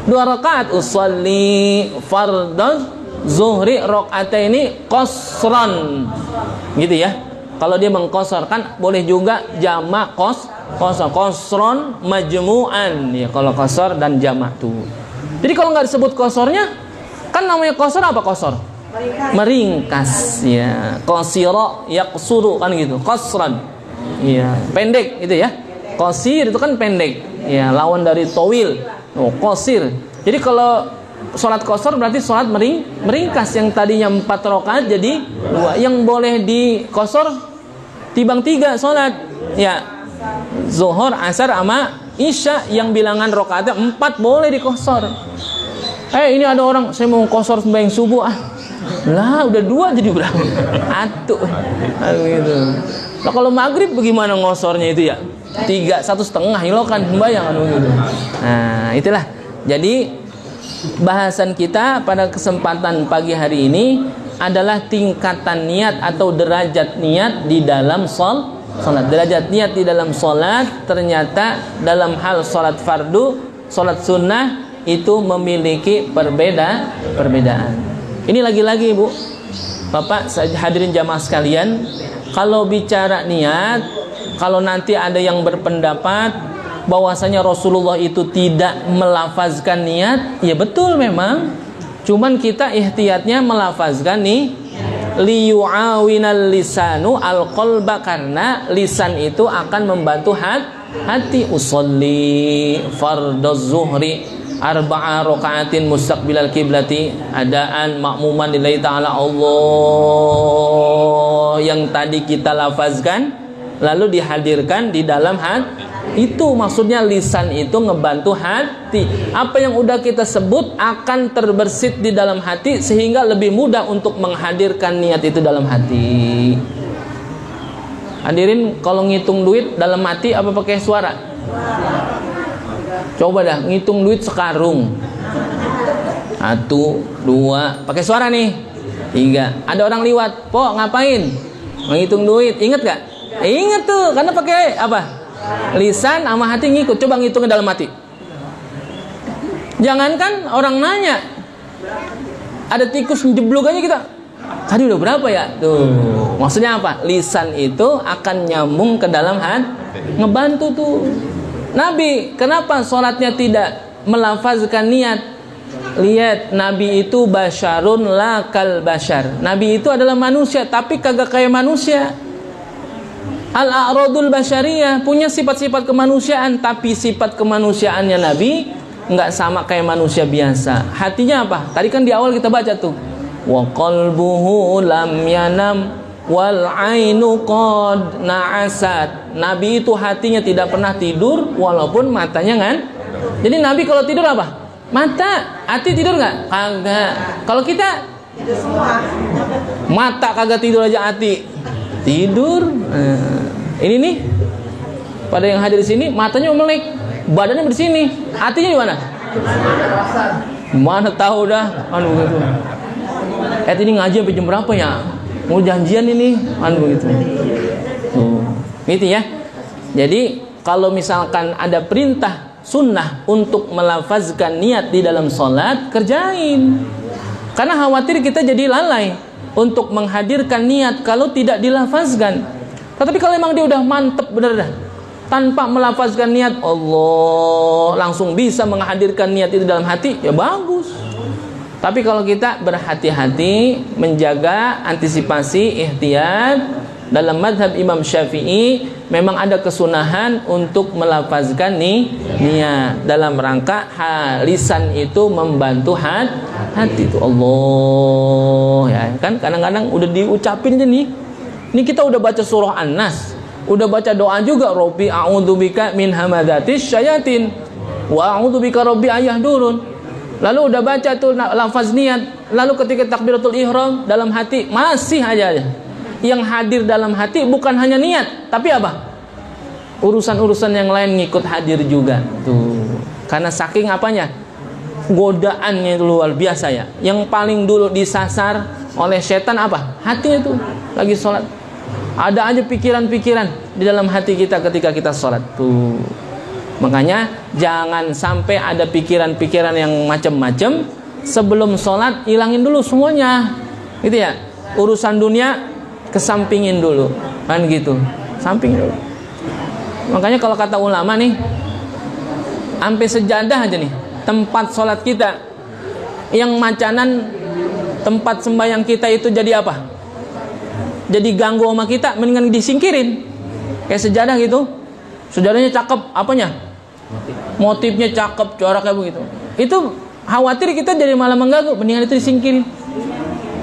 2 rakaat. Usolli fardhu zuhri rakaataini qasran, gitu ya. Kalau dia mengqasar, kan boleh juga jamak qasran majmu'an ya, kalau qasar dan jamak tuh. Jadi kalau nggak disebut qasarnya, kan namanya qasar apa qasar? Meringkas ya. Qasira yaqsuru kan gitu. Qasran. Ya, pendek gitu ya. Qasir itu kan pendek. Ya, lawan dari tawil. Oh, qasir. Jadi kalau sholat qasar berarti sholat meringkas, yang tadinya 4 rakaat jadi 2. Yang boleh di qasar timbang 3 sholat. Ya. Zuhur, asar sama isya yang bilangan rakaatnya 4 boleh di qasar. Ini ada orang, saya mau qasar sembahyang subuh lah udah 2 jadi berapa? Atuh. Gitu. Nah kalau maghrib bagaimana ngosornya itu ya? 3, 1,5 hilo kan sembahyang gitu. Nah itulah. Jadi bahasan kita pada kesempatan pagi hari ini adalah tingkatan niat atau derajat niat di dalam sholat. Derajat niat di dalam sholat, ternyata dalam hal sholat fardu, sholat sunnah itu memiliki perbedaan. Ini lagi-lagi Bu, Bapak, hadirin jamaah sekalian, kalau bicara niat, kalau nanti ada yang berpendapat bahwasanya Rasulullah itu tidak melafazkan niat, ya betul memang. Cuman kita ihtiyatnya melafazkan nih, liyu'awinal lisanu al-qalba, karena lisan itu akan membantu hati. Usolli fardhoz zuhri arba'a raka'atin mustaqbilal kiblati, adaan makmuman lillahi ta'ala Allah, yang tadi kita lafazkan lalu dihadirkan di dalam hati. Itu maksudnya lisan itu ngebantu hati. Apa yang udah kita sebut akan terbersit di dalam hati, sehingga lebih mudah untuk menghadirkan niat itu dalam hati. Hadirin, kalau ngitung duit dalam hati apa pakai suara? Coba dah ngitung duit sekarung. 1, 2, pakai suara nih. 3. Ada orang liwat, "Po, ngapain?" Menghitung duit. Ingat gak? Ingat tuh, karena pakai apa? Lisan sama hati ngikut. Coba ngitungnya dalam hati. Jangankan orang nanya, ada tikus jeblok aja kita. Tadi udah berapa ya? Tuh. Maksudnya apa? Lisan itu akan nyambung ke dalam hati, ngebantu tuh. Nabi, kenapa sholatnya tidak melafazkan niat? Lihat, Nabi itu basyarun la kal basyar. Nabi itu adalah manusia, tapi kagak kayak manusia. Al-a'radul basyariyah, punya sifat-sifat kemanusiaan, tapi sifat kemanusiaannya Nabi nggak sama kayak manusia biasa. Hatinya apa? Tadi kan di awal kita baca tuh, wa qalbuhu lam yanam wal ainu qad na'asat. Nabi itu hatinya tidak pernah tidur walaupun matanya kan. Jadi Nabi kalau tidur apa? Mata. Hati tidur nggak? Kagak. Kalau kita mata kagak tidur aja hati tidur. Ini nih pada yang hadir di sini matanya melek, badannya di sini, hatinya di mana? Mana tahu dah, begitu. Ini ngaji sampai jam berapa ya? Mau janjian ini, begitu. Gitu ya. Jadi kalau misalkan ada perintah sunnah untuk melafazkan niat di dalam sholat, kerjain. Karena khawatir kita jadi lalai untuk menghadirkan niat kalau tidak dilafazkan. Tetapi kalau memang dia udah mantep bener dah, tanpa melafazkan niat Allah, langsung bisa menghadirkan niat itu dalam hati, ya bagus. Tapi kalau kita berhati-hati, menjaga antisipasi, ihtiyat, dalam madhab Imam Syafi'i memang ada kesunahan untuk melafazkan niat dalam rangka lisan itu membantu hati itu Allah ya kan. Kadang-kadang udah diucapin aja nih. Ini kita udah baca surah An-Nas, udah baca doa juga, Rabbi a'udzubika min hamadatis syayatin wa a'udzubika rabbi ayahdurun. Lalu udah baca tuh lafaz niat, lalu ketika takbiratul ihram dalam hati masih aja. Yang hadir dalam hati bukan hanya niat, tapi apa? Urusan-urusan yang lain ngikut hadir juga. Tuh. Karena saking apanya? Godaannya itu luar biasa ya. Yang paling dulu disasar oleh setan apa? Hatinya tuh lagi sholat. Ada aja pikiran-pikiran di dalam hati kita ketika kita sholat tuh. Makanya jangan sampai ada pikiran-pikiran yang macam-macam sebelum sholat, hilangin dulu semuanya, gitu ya. Urusan dunia kesampingin dulu, kan gitu, samping dulu. Makanya kalau kata ulama nih, sampai sejadah aja nih tempat sholat kita, yang macanan tempat sembahyang kita itu jadi apa? Jadi ganggu sama kita, mendingan disingkirin. Kayak sejadah gitu, sejadahnya cakep, apanya? Motifnya cakep, coraknya begitu. Itu khawatir kita jadi malah mengganggu, mendingan itu disingkirin.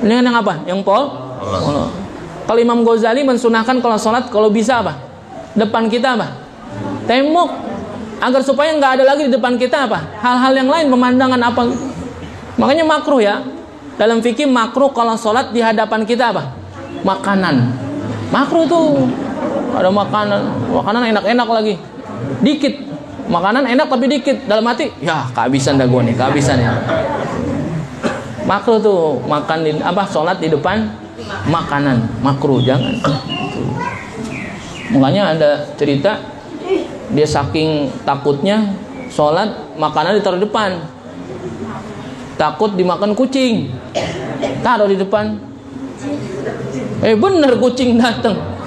Mendingan yang apa? Yang Allah. Kalau Imam Ghazali mensunahkan kalau sholat, kalau bisa apa? Depan kita apa? Tembok. Agar supaya nggak ada lagi di depan kita apa? Hal-hal yang lain, pemandangan apa? Makanya makruh ya. Dalam fikih makruh kalau sholat di hadapan kita apa? Makanan. Makruh tuh. Ada makanan enak-enak lagi. Dikit. Makanan enak tapi dikit. Dalam hati, ya kehabisan dah gue nih, kehabisan ya. Makruh tuh makan di apa? Sholat di depan makanan. Makruh, jangan. Makanya ada cerita, dia saking takutnya sholat makanan ditaruh depan, takut dimakan kucing, taruh di depan. Bener kucing datang.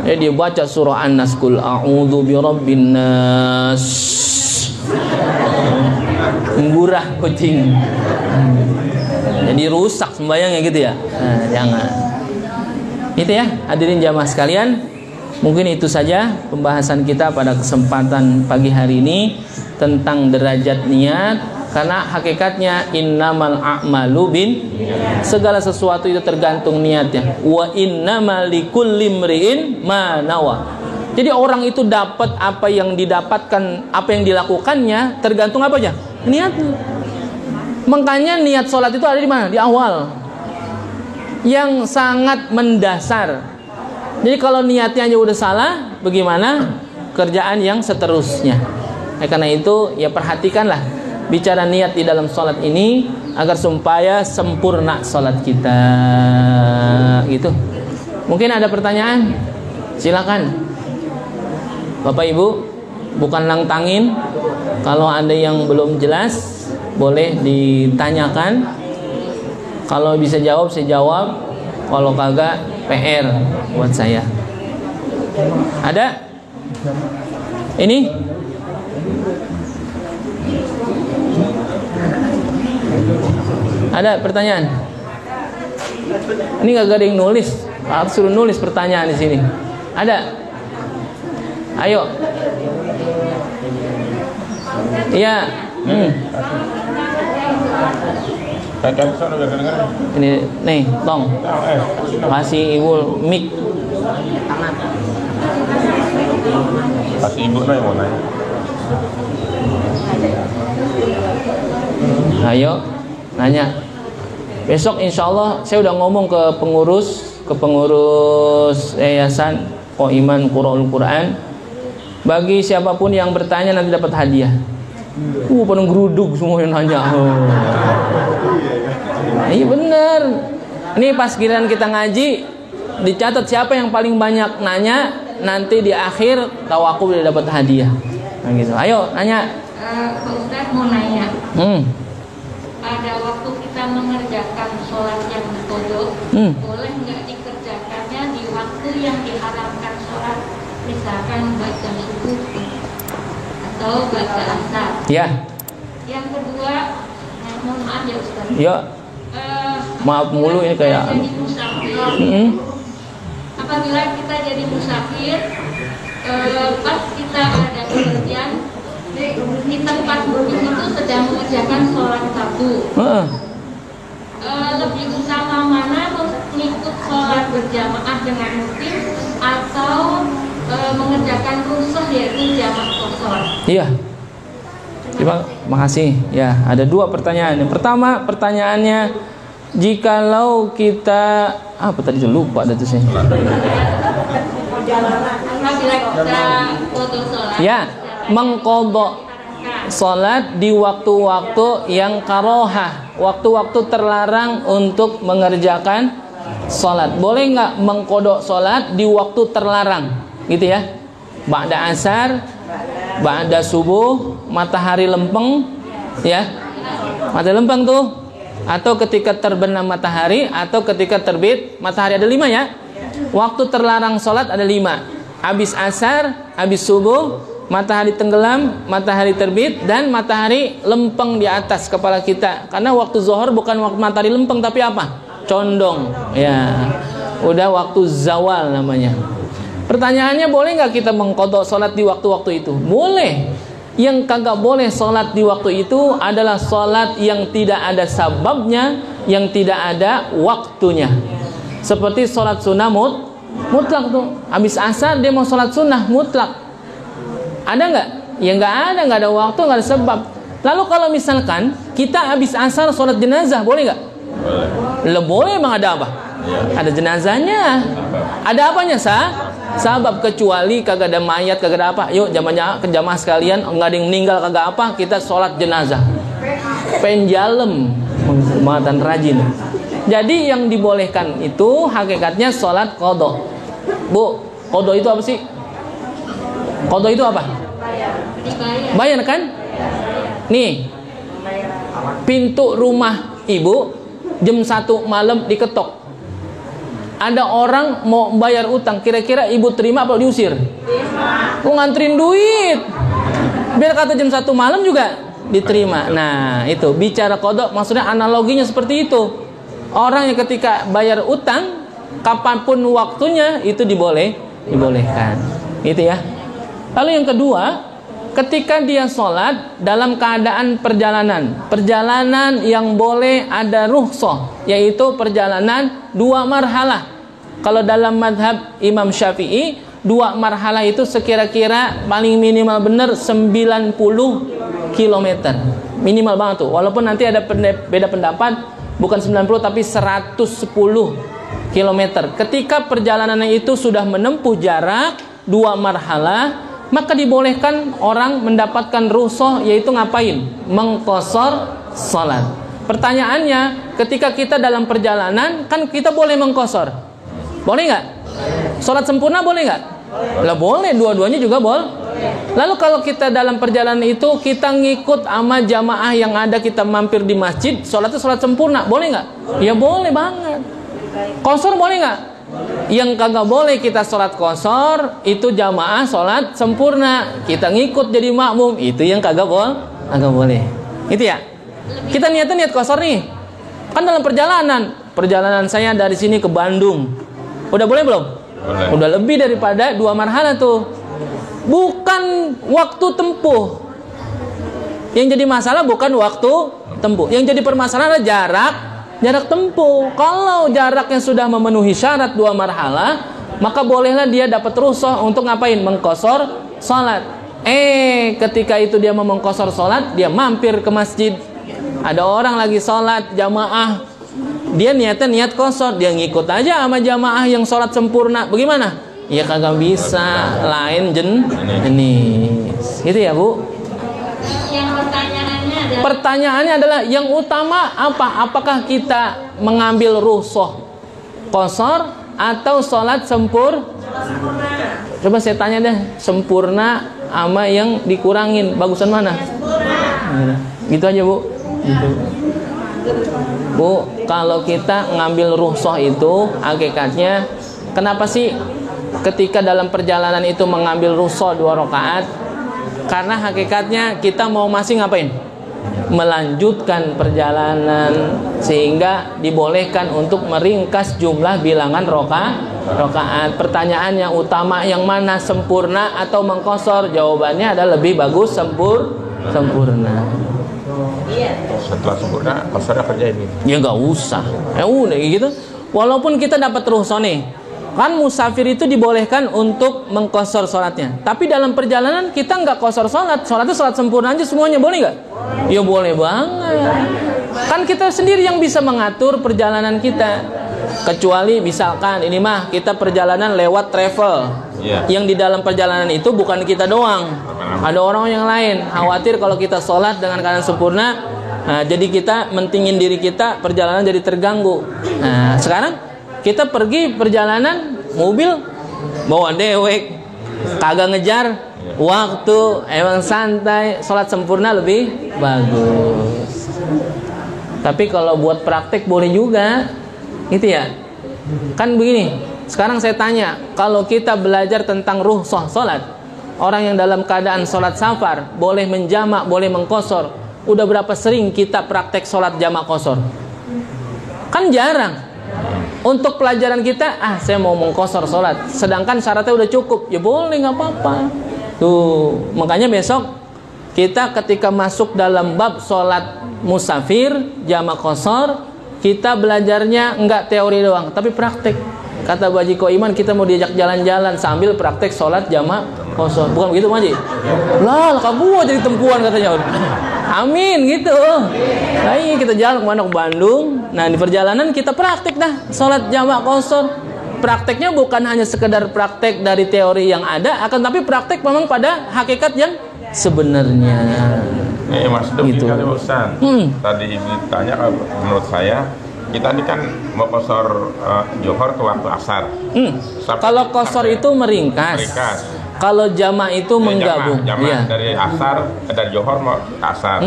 Dia baca surah An-Nas, Qul a'udzu birabbin nas. Menggurah kucing. Jadi rusak sembahyangnya gitu ya. Nah, jangan. Itu ya, hadirin jamaah sekalian. Mungkin itu saja pembahasan kita pada kesempatan pagi hari ini tentang derajat niat. Karena hakikatnya innamal a'malu bin, segala sesuatu itu tergantung niatnya. Wa innamal likulli imri'in ma nawa. Jadi orang itu dapat apa yang didapatkan, apa yang dilakukannya tergantung apa aja? Niatnya. Makanya niat sholat itu ada di mana? Di awal. Yang sangat mendasar. Jadi kalau niatnya aja udah salah, bagaimana kerjaan yang seterusnya? Karena itu ya perhatikanlah bicara niat di dalam sholat ini agar supaya sempurna sholat kita. Gitu. Mungkin ada pertanyaan? Silakan. Bapak Ibu, bukan nantangin. Kalau ada yang belum jelas, boleh ditanyakan. Kalau bisa jawab, saya jawab. Kalau kagak, PR buat saya. Ada? Ini? Ada pertanyaan? Ini gak ada yang nulis, harus suruh nulis pertanyaan di sini. Ada? Ayo. Iya. Ini nih, tong. Kasih ibu mic. Kasih ibu nih mau nanya. Ayo, nanya. Besok insya Allah saya udah ngomong ke pengurus yayasan Qoiman Qur'ul Quran. Bagi siapapun yang bertanya nanti dapat hadiah. Penuh geruduk semua yang nanya. Iya bener. Ini pas giliran kita ngaji, dicatat siapa yang paling banyak nanya, nanti di akhir tawaku udah dapat hadiah. Nah gitu. Ayo nanya. Pak Ustadz mau nanya. Pada waktu kita mengerjakan sholat yang qodho, boleh nggak dikerjakannya di waktu yang diharamkan sholat, misalkan baca subuh atau baca asar? Ya. Yang kedua, mohon maaf ya Ustaz. Ya. Maaf mulu ini kayak. Jadi musafir. Apabila kita jadi musafir, pas kita ada pekerjaan di tempat booking itu sedang mengerjakan sholat fardu. Lebih utama mana mengikut sholat berjamaah dengan mukim atau mengerjakan rusuh yaitu jamak qasar? Iya. Terima kasih. Ya, ada dua pertanyaan. Yang pertama pertanyaannya, jikalau kita apa tadi lupa ada tuh saya. Apabila kita qodho sholat. Ya, mengqodho sholat di waktu-waktu yang karohah, waktu-waktu terlarang untuk mengerjakan sholat. Boleh nggak mengqodho sholat di waktu terlarang, gitu ya? Ba'da asar, ba'da subuh, matahari lempeng, ya, matahari lempeng tuh, atau ketika terbenam matahari, atau ketika terbit matahari, ada 5 ya. Waktu terlarang sholat ada 5. Habis asar, habis subuh, matahari tenggelam, matahari terbit, dan matahari lempeng di atas kepala kita. Karena waktu zuhur bukan waktu matahari lempeng, tapi apa? Condong. Ya, udah waktu zawal namanya. Pertanyaannya, boleh nggak kita mengqodho sholat di waktu-waktu itu? Boleh. Yang kagak boleh sholat di waktu itu adalah sholat yang tidak ada sababnya, yang tidak ada waktunya. Seperti sholat sunnah mutlak tuh. Habis asar dia mau sholat sunnah mutlak. Ada nggak? Ya nggak ada waktu, nggak ada sebab. Lalu kalau misalkan kita habis asar sholat jenazah, boleh nggak? Boleh. Boleh, emang ada apa? Ada jenazahnya. Ada apanya sabab, kecuali kagak ada mayat, kagak ada apa. Yuk jamaah sekalian, nggak ada yang meninggal, kagak apa, kita sholat jenazah. Penjalem, dan rajin. Jadi yang dibolehkan itu hakikatnya sholat qodho. Bu, qodho itu apa sih? Qodho itu apa? Bayar kan? Nih, pintu rumah ibu jam 1 malam diketok. Ada orang mau bayar utang, kira-kira ibu terima apa diusir? Oh, nganterin duit. Biar kata jam 1 malam juga diterima. Nah, itu bicara qodho, maksudnya analoginya seperti itu. Orang yang ketika bayar utang, kapanpun waktunya itu dibolehkan. Itu ya. Lalu yang kedua, ketika dia sholat dalam keadaan perjalanan yang boleh ada rukhsah, yaitu perjalanan 2 marhalah. Kalau dalam madhab Imam Syafi'i, 2 marhalah itu sekira-kira paling minimal benar 90 km. Minimal banget tuh. Walaupun nanti ada beda pendapat, bukan 90 tapi 110 km. Ketika perjalanannya itu sudah menempuh jarak 2 marhalah, maka dibolehkan orang mendapatkan rukhsah, yaitu ngapain? Mengqasar salat. Pertanyaannya, ketika kita dalam perjalanan, kan kita boleh mengqasar. Boleh nggak? Salat sempurna boleh nggak? Lah boleh, dua-duanya juga boleh. Lalu kalau kita dalam perjalanan itu kita ngikut sama jamaah yang ada, kita mampir di masjid, salatnya salat sempurna, boleh nggak? Ya boleh banget. Qasar boleh nggak? Yang kagak boleh kita sholat qasar itu jamaah sholat sempurna, kita ngikut jadi makmum, itu yang kagak boleh. Itu ya. Kita niat qasar nih, kan dalam perjalanan saya dari sini ke Bandung, udah boleh belum? Boleh. Udah lebih daripada 2 marhalah tuh. bukan waktu tempuh. Yang jadi masalah bukan waktu tempuh. Yang jadi permasalahan adalah jarak tempuh. Kalau jaraknya sudah memenuhi syarat 2 marhalah, maka bolehlah dia dapat rukhsah untuk ngapain? Mengqashar salat. Ketika itu dia mau mengqashar salat, dia mampir ke masjid. Ada orang lagi salat jamaah, dia niatnya niat qashar, dia ngikut aja sama jamaah yang salat sempurna. Bagaimana? Ya kagak bisa, lain jenis. Gitu ya, Bu? Yang pertanyaannya adalah yang utama apa? Apakah kita mengambil rukhsah qashar atau salat sempurna? Coba saya tanya deh, sempurna sama yang dikurangin, bagusan mana? Gitu aja, Bu. Gitu. Bu, kalau kita ngambil rukhsah itu hakikatnya, kenapa sih ketika dalam perjalanan itu mengambil rukhsah 2 rakaat? Karena hakikatnya kita mau masih ngapain? Melanjutkan perjalanan, sehingga dibolehkan untuk meringkas jumlah bilangan rakaat. Pertanyaan yang utama yang mana, sempurna atau mengqashar? Jawabannya adalah lebih bagus sempurna. Setelah sempurna, qashar kerjain ini. Ya nggak usah. Udah gitu. Walaupun kita dapat rukhsah nih, kan musafir itu dibolehkan untuk mengqashar sholatnya. Tapi dalam perjalanan kita nggak qashar sholat. Sholatnya sholat sempurna aja semuanya, boleh nggak? Ya boleh banget. Kan kita sendiri yang bisa mengatur perjalanan kita. Kecuali misalkan ini mah kita perjalanan lewat travel. Yang di dalam perjalanan itu bukan kita doang. Ada orang yang lain. Khawatir kalau kita sholat dengan keadaan sempurna, jadi kita mentingin diri kita, perjalanan jadi terganggu. Nah, sekarang kita pergi perjalanan mobil bawa dewek, kagak ngejar waktu, emang santai, sholat sempurna lebih bagus. Tapi kalau buat praktek boleh juga, gitu ya. Kan begini, sekarang saya tanya, kalau kita belajar tentang rukhsah sholat, orang yang dalam keadaan sholat safar boleh menjamak, boleh mengqashar. Udah berapa sering kita praktek sholat jamak qashar? Kan jarang. Untuk pelajaran kita, saya mau mengqashar sholat, sedangkan syaratnya udah cukup, ya boleh, nggak apa-apa. Tuh, makanya besok kita ketika masuk dalam bab sholat musafir jamak qashar, kita belajarnya nggak teori doang, tapi praktek. Kata Baji Koiman, kita mau diajak jalan-jalan sambil praktek sholat jamak qashar. Bukan begitu, Maji? Lah, gua jadi tempuan katanya. Amin gitu. Nah, iya, kita jalan kemana, ke Bandung. Nah, di perjalanan kita praktek dah sholat jamak qashar. Prakteknya bukan hanya sekedar praktek dari teori yang ada, akan tapi praktek memang pada hakikat yang sebenarnya. Mas, gitu. Kali Ustaz. Tadi Ibu tanya, menurut saya kita ini kan mau qashar Johor ke waktu asar. Kalau qashar itu meringkas. Kalau jamak itu menggabung. Jamak dari asar, dari Johor mau ke asar.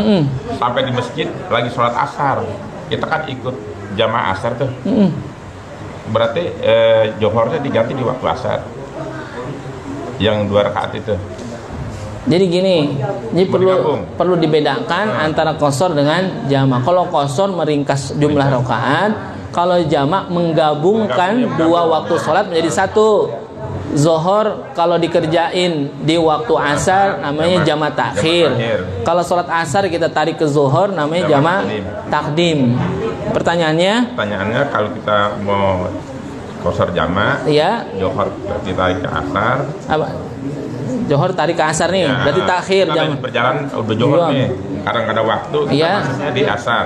Sampai di masjid lagi sholat asar. Kita kan ikut jamaah asar tuh. Berarti Johornya diganti di waktu asar. Yang 2 rakaat itu. Jadi gini, ini perlu dibedakan antara qashar dengan jamak. Kalau qashar meringkas jumlah rakaat, kalau jamak menggabungkan 2 waktu sholat menjadi 1. Zuhur kalau dikerjain di waktu asar namanya jamak takhir. Kalau sholat asar kita tarik ke zuhur namanya jamak takdim. Pertanyaannya kalau kita mau qashar jamak, ya, Zuhur ditarik ke asar. Apa? Zuhur tarik ke asar nih, berarti takhir jam. Berjalan udah Zuhur nih. Kadang ada waktu kita masuknya di asar.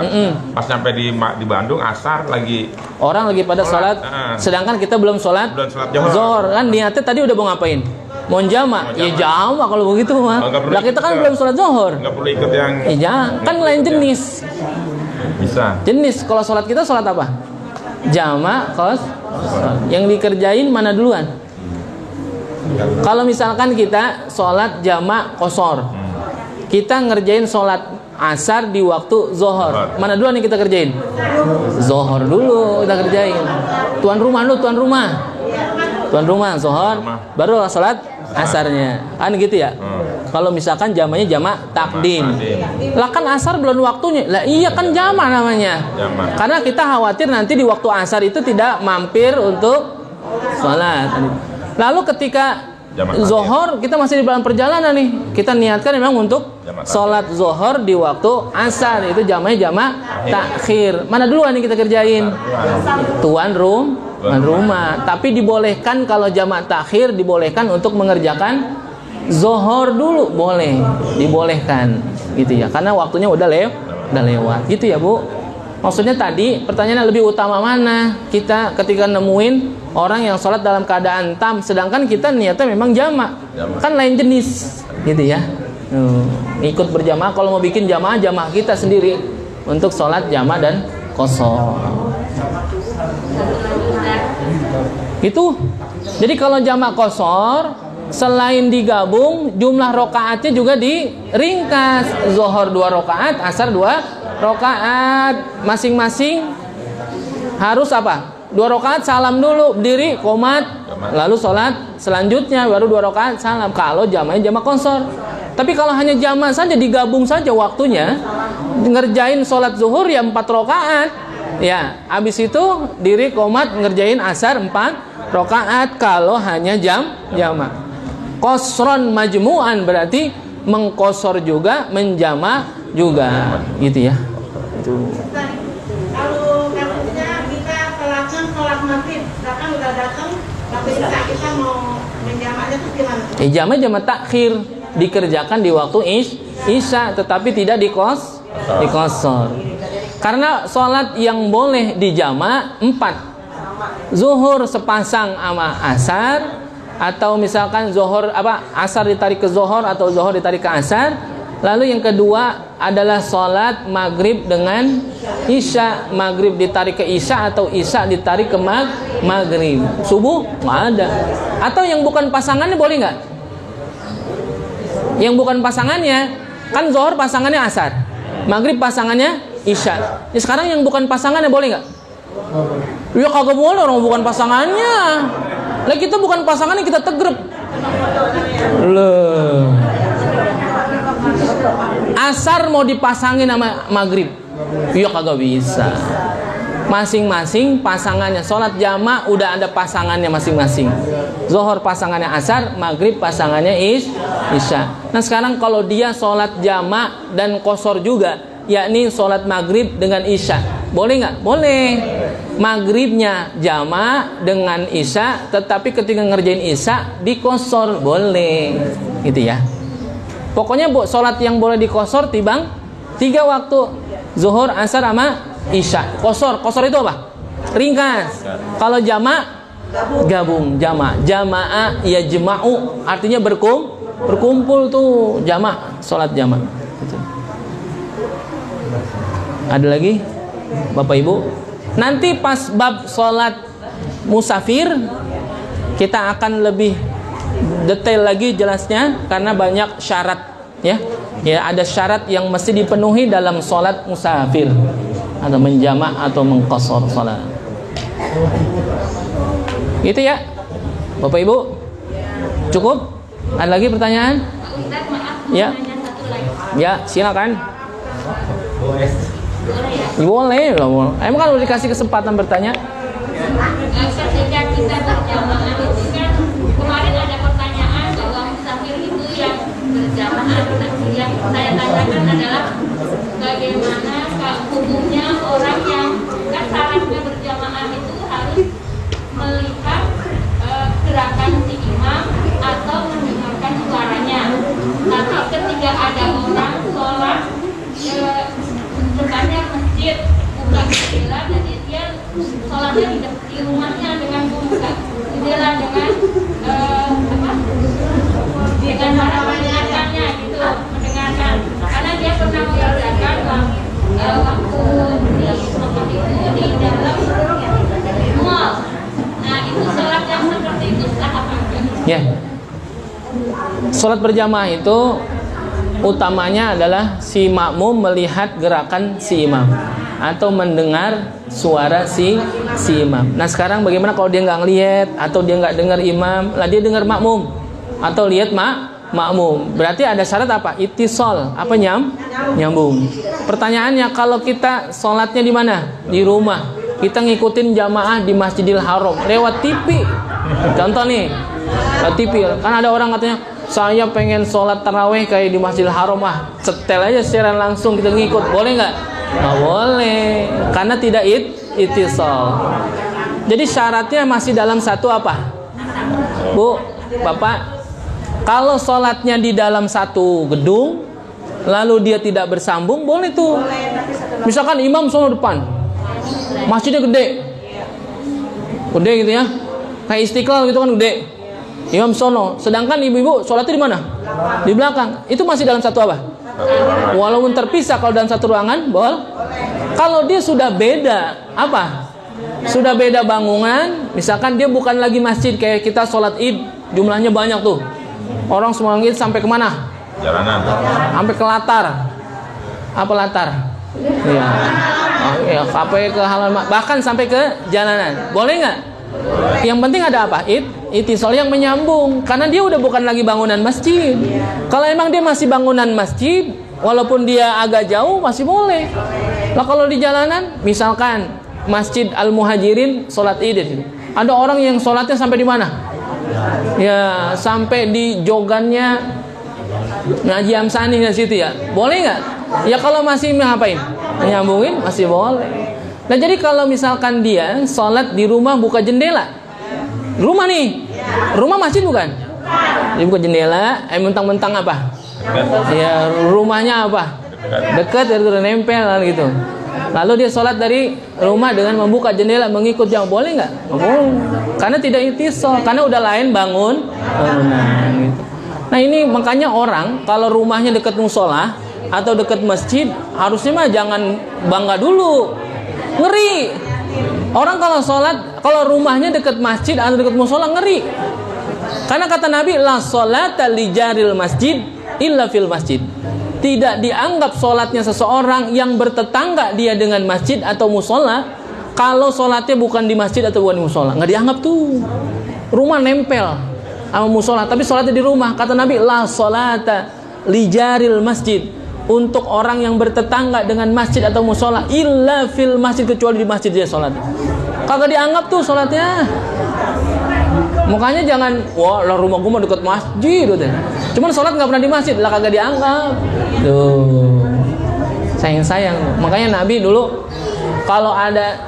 Pas sampai di Bandung asar lagi. Orang lagi pada sholat, sedangkan kita belum sholat Zuhur. Kan niatnya tadi udah mau ngapain? Mau jamak? Ya jamak kalau begitu mah. Lah kita kan belum sholat Zuhur. Nggak perlu ikut yang. Kan lain jenis. Bisa. Jenis. Kalau sholat kita sholat apa? Jamak, yang dikerjain mana duluan? Kalau misalkan kita sholat jamak qashar, kita ngerjain sholat asar di waktu zuhur, mana duluan nih kita kerjain? Zuhur dulu kita kerjain. Tuan rumah zuhur, baru sholat asarnya, kan gitu ya. Kalau misalkan jamaknya jamak takdim, lah kan asar belum waktunya, lah iya kan jamak namanya. Karena kita khawatir nanti di waktu asar itu tidak mampir untuk sholat. Lalu ketika Zohor kita masih di dalam perjalanan nih. Kita niatkan memang untuk sholat zohor di waktu asar, itu jamanya jamak takhir. Mana duluan nih kita kerjain? Tuan rumah. Tapi dibolehkan kalau jamak takhir, dibolehkan untuk mengerjakan zohor dulu, boleh, dibolehkan gitu ya. Karena waktunya udah lewat gitu ya Bu. Maksudnya tadi pertanyaannya lebih utama mana kita ketika nemuin orang yang sholat dalam keadaan tam, sedangkan kita niatnya memang jamak, kan lain jenis gitu ya. Ikut berjamaah, kalau mau bikin jamaah kita sendiri untuk sholat jamak dan qashar gitu. Jadi kalau jamak qashar selain digabung, jumlah rokaatnya juga diringkas. Zohor 2 rokaat, asar 2 rokaat, masing-masing harus apa? 2 rokaat salam dulu, berdiri, qomat, lalu sholat selanjutnya baru 2 rokaat salam. Kalau jamaknya jamak qashar. Tapi kalau hanya jamak saja, digabung saja waktunya, ngerjain sholat zuhur ya 4 rokaat, ya, habis itu diri, qomat, ngerjain asar 4 rokaat. Kalau hanya jamak. Qasron majmu'an berarti mengqashar juga, menjamak juga, gitu ya. Itu. Kalau kasusnya kita sholatkan sholat maghrib, misalkan udah datang, tapi kita mau menjamaknya tuh gimana? Jamak takhir dikerjakan di waktu isya, tetapi tidak diqashar. Karena sholat yang boleh dijamak 4. Zuhur sepasang sama asar, atau misalkan zuhur asar ditarik ke zuhur atau zuhur ditarik ke asar. Lalu yang kedua adalah sholat maghrib dengan isya, maghrib ditarik ke isya atau isya ditarik ke maghrib. Subuh nggak ada. Atau yang bukan pasangannya boleh nggak? Yang bukan pasangannya, kan zuhur pasangannya asar, maghrib pasangannya isya. Ya, sekarang yang bukan pasangannya boleh nggak? Ya kagak boleh, orang bukan pasangannya. Lah kita bukan pasangannya, kita tegrep. Loh. Asar mau dipasangin sama maghrib, ya kagak bisa. Masing-masing pasangannya. Sholat jamak udah ada pasangannya masing-masing. Zuhur pasangannya asar, maghrib pasangannya isya. Nah sekarang kalau dia sholat jamak dan qashar juga, yakni sholat maghrib dengan isya, boleh nggak? Boleh. Maghribnya jamak dengan isya, tetapi ketika ngerjain isya diqashar, boleh, gitu ya. Pokoknya Bu, sholat yang boleh diqashar timbang 3 waktu, zuhur, asar, sama isya. Qashar itu apa? Ringkas. Kalau jamak gabung, jamaah ya jema'u, artinya berkumpul tuh, jamak, sholat jamak. Gitu. Ada lagi Bapak Ibu? Nanti pas bab sholat musafir kita akan lebih detail lagi jelasnya, karena banyak syarat ya. Ya, ada syarat yang mesti dipenuhi dalam sholat musafir, atau menjamak atau mengqashar sholat. Gitu ya Bapak Ibu. Cukup? Ada lagi pertanyaan? Ustaz, maaf, Ya. nanya satu lagi. Ya, silakan. Boleh ya? Boleh loh. Emang kan udah dikasih kesempatan bertanya? Ketika kita berjamaah itu kan, kemarin ada pertanyaan bahwa musafir itu yang berjamaah. Nah, yang saya tanyakan adalah bagaimana hukumnya orang yang kan syaratnya berjamaah itu harus melihat gerakan si imam atau mendengarkan suaranya. Tapi ketika ada orang sholat depannya masjid, buka jendela, jadi dia sholatnya di rumahnya dengan membuka jendela dengan dengan cara mendengarkannya gitu, mendengarkan, karena dia pernah mengerjakan waktu di tempat itu di dalam mall. Nah itu sholat yang seperti itu sah apa enggak? Ya. Sholat berjamaah itu utamanya adalah si makmum melihat gerakan si imam atau mendengar suara si imam. Nah sekarang bagaimana kalau dia nggak ngelihat atau dia nggak dengar imam, lah dia dengar makmum atau lihat makmum? Berarti ada syarat apa? Ittisal, apa nyambung. Pertanyaannya, kalau kita sholatnya di mana? Di rumah. Kita ngikutin jamaah di Masjidil Haram lewat TV. Contoh nih, TV. Kan ada orang katanya, saya pengen sholat taraweh kayak di Masjidil Haram, setel aja secara langsung kita ngikut, boleh nggak? Nggak boleh, karena tidak itisal. Jadi syaratnya masih dalam satu apa? Bu, Bapak, kalau sholatnya di dalam satu gedung, lalu dia tidak bersambung, boleh tuh. Misalkan imam sono depan, masjidnya gede gitu ya, kayak Istiqlal gitu kan gede, imam sono, sedangkan ibu-ibu sholatnya di mana? Di belakang. Itu masih dalam satu apa? Walaupun terpisah, kalau dalam satu ruangan boleh. Kalau dia sudah beda apa? Sudah beda bangunan, misalkan dia bukan lagi masjid kayak kita sholat id, jumlahnya banyak tuh, orang semua id sampai kemana? Jalanan. Sampai ke latar. Apa latar? Iya. Ya, sampai ke halaman, bahkan sampai ke jalanan. Boleh nggak? Yang penting ada apa? Itisal yang menyambung, karena dia udah bukan lagi bangunan masjid. Kalau emang dia masih bangunan masjid, walaupun dia agak jauh masih boleh. Nah kalau di jalanan, misalkan Masjid Al-Muhajirin sholat id, ada orang yang sholatnya sampai di mana? Ya sampai di jogannya Ngaji Amsani di situ ya. Boleh nggak? Ya kalau masih ngapain? Nyambungin masih boleh. Nah jadi kalau misalkan dia sholat di rumah buka jendela, rumah nih, rumah masjid bukan? Dia buka jendela, mentang-mentang apa? Ya rumahnya apa? Dekat, itu nempel gitu. Lalu dia sholat dari rumah dengan membuka jendela mengikut jam, boleh nggak? Boleh. Karena tidak itisal, karena udah lain bangunan gitu. Nah ini makanya orang kalau rumahnya dekat musola atau dekat masjid, harusnya mah jangan bangga dulu, ngeri. Orang kalau sholat, kalau rumahnya dekat masjid atau dekat musola, ngeri. Karena kata Nabi, la sholata li jaril masjid illa fil masjid. Tidak dianggap sholatnya seseorang yang bertetangga dia dengan masjid atau musola kalau sholatnya bukan di masjid atau bukan di musola. Nggak dianggap tuh. Rumah nempel sama musola, tapi sholatnya di rumah. Kata Nabi, la sholata li jaril masjid, untuk orang yang bertetangga dengan masjid atau musola, illa fil masjid, kecuali di masjid dia sholat. Kagak dianggap tuh sholatnya. Makanya jangan, wah lah rumah gue mau dekat masjid udah. Cuman sholat nggak pernah di masjid, lah kagak dianggap. Tuh, sayang. Makanya Nabi dulu kalau ada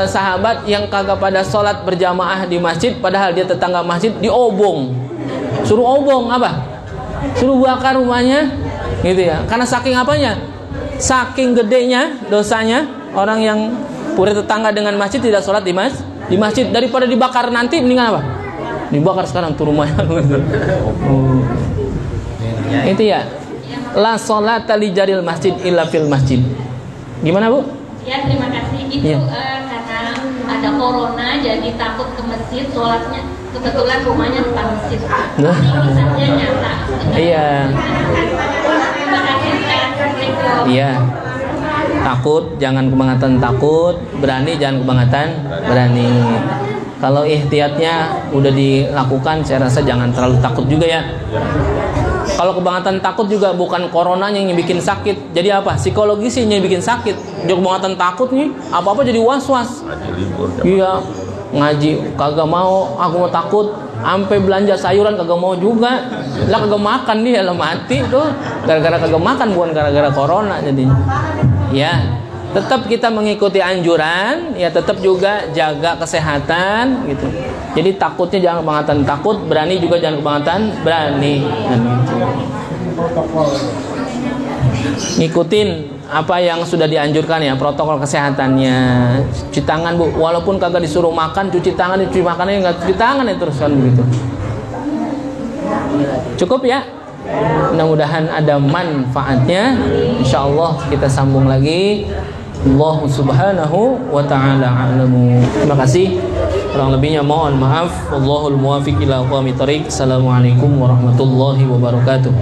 sahabat yang kagak pada sholat berjamaah di masjid, padahal dia tetangga masjid, diobong, suruh obong apa? Suruh bakar rumahnya, gitu ya. Karena saking apanya? Saking gedenya dosanya orang yang pura tetangga dengan masjid tidak sholat di masjid, daripada dibakar nanti, mendingan apa? Dibakar sekarang tuh rumahnya. Itu ya. La sholata li jaril masjid illa fil masjid. Gimana Bu? Ya terima kasih. Itu Ya. Karena ada corona jadi takut ke masjid, sholatnya kebetulan rumahnya depan masjid. Nah. Ini kisahnya nyata. Iya. Terima kasih. Assalamualaikum. Iya. Takut jangan kebangetan takut, berani jangan kebangetan berani. Kalau ihtiyatnya udah dilakukan, saya rasa jangan terlalu takut juga ya. Kalau kebangetan takut juga bukan coronanya yang bikin sakit. Jadi apa? Psikologisnya yang bikin sakit. Dia kebangetan takut nih, apa-apa jadi was-was. Iya, ngaji kagak mau, aku mau takut. Sampai belanja sayuran kagak mau juga. Lah kagak makan dia, lah mati tuh. Gara-gara kagak makan, bukan gara-gara corona jadinya. Ya, tetap kita mengikuti anjuran, ya tetap juga jaga kesehatan gitu. Jadi takutnya jangan kebangetan takut, berani juga jangan kebangetan berani. Ngikutin apa yang sudah dianjurkan ya, protokol kesehatannya. Cuci tangan Bu, walaupun kagak disuruh makan, cuci tangan, cuci makannya nggak cuci tangan ya terus kan begitu. Cukup ya. Mudah-mudahan ada manfaatnya. Insyaallah kita sambung lagi. Allah subhanahu wa ta'ala a'lamu. Terima kasih. Kurang lebihnya mohon maaf. Wallahul muwaffiq ila aqwamit thoriq. Assalamualaikum warahmatullahi wabarakatuh.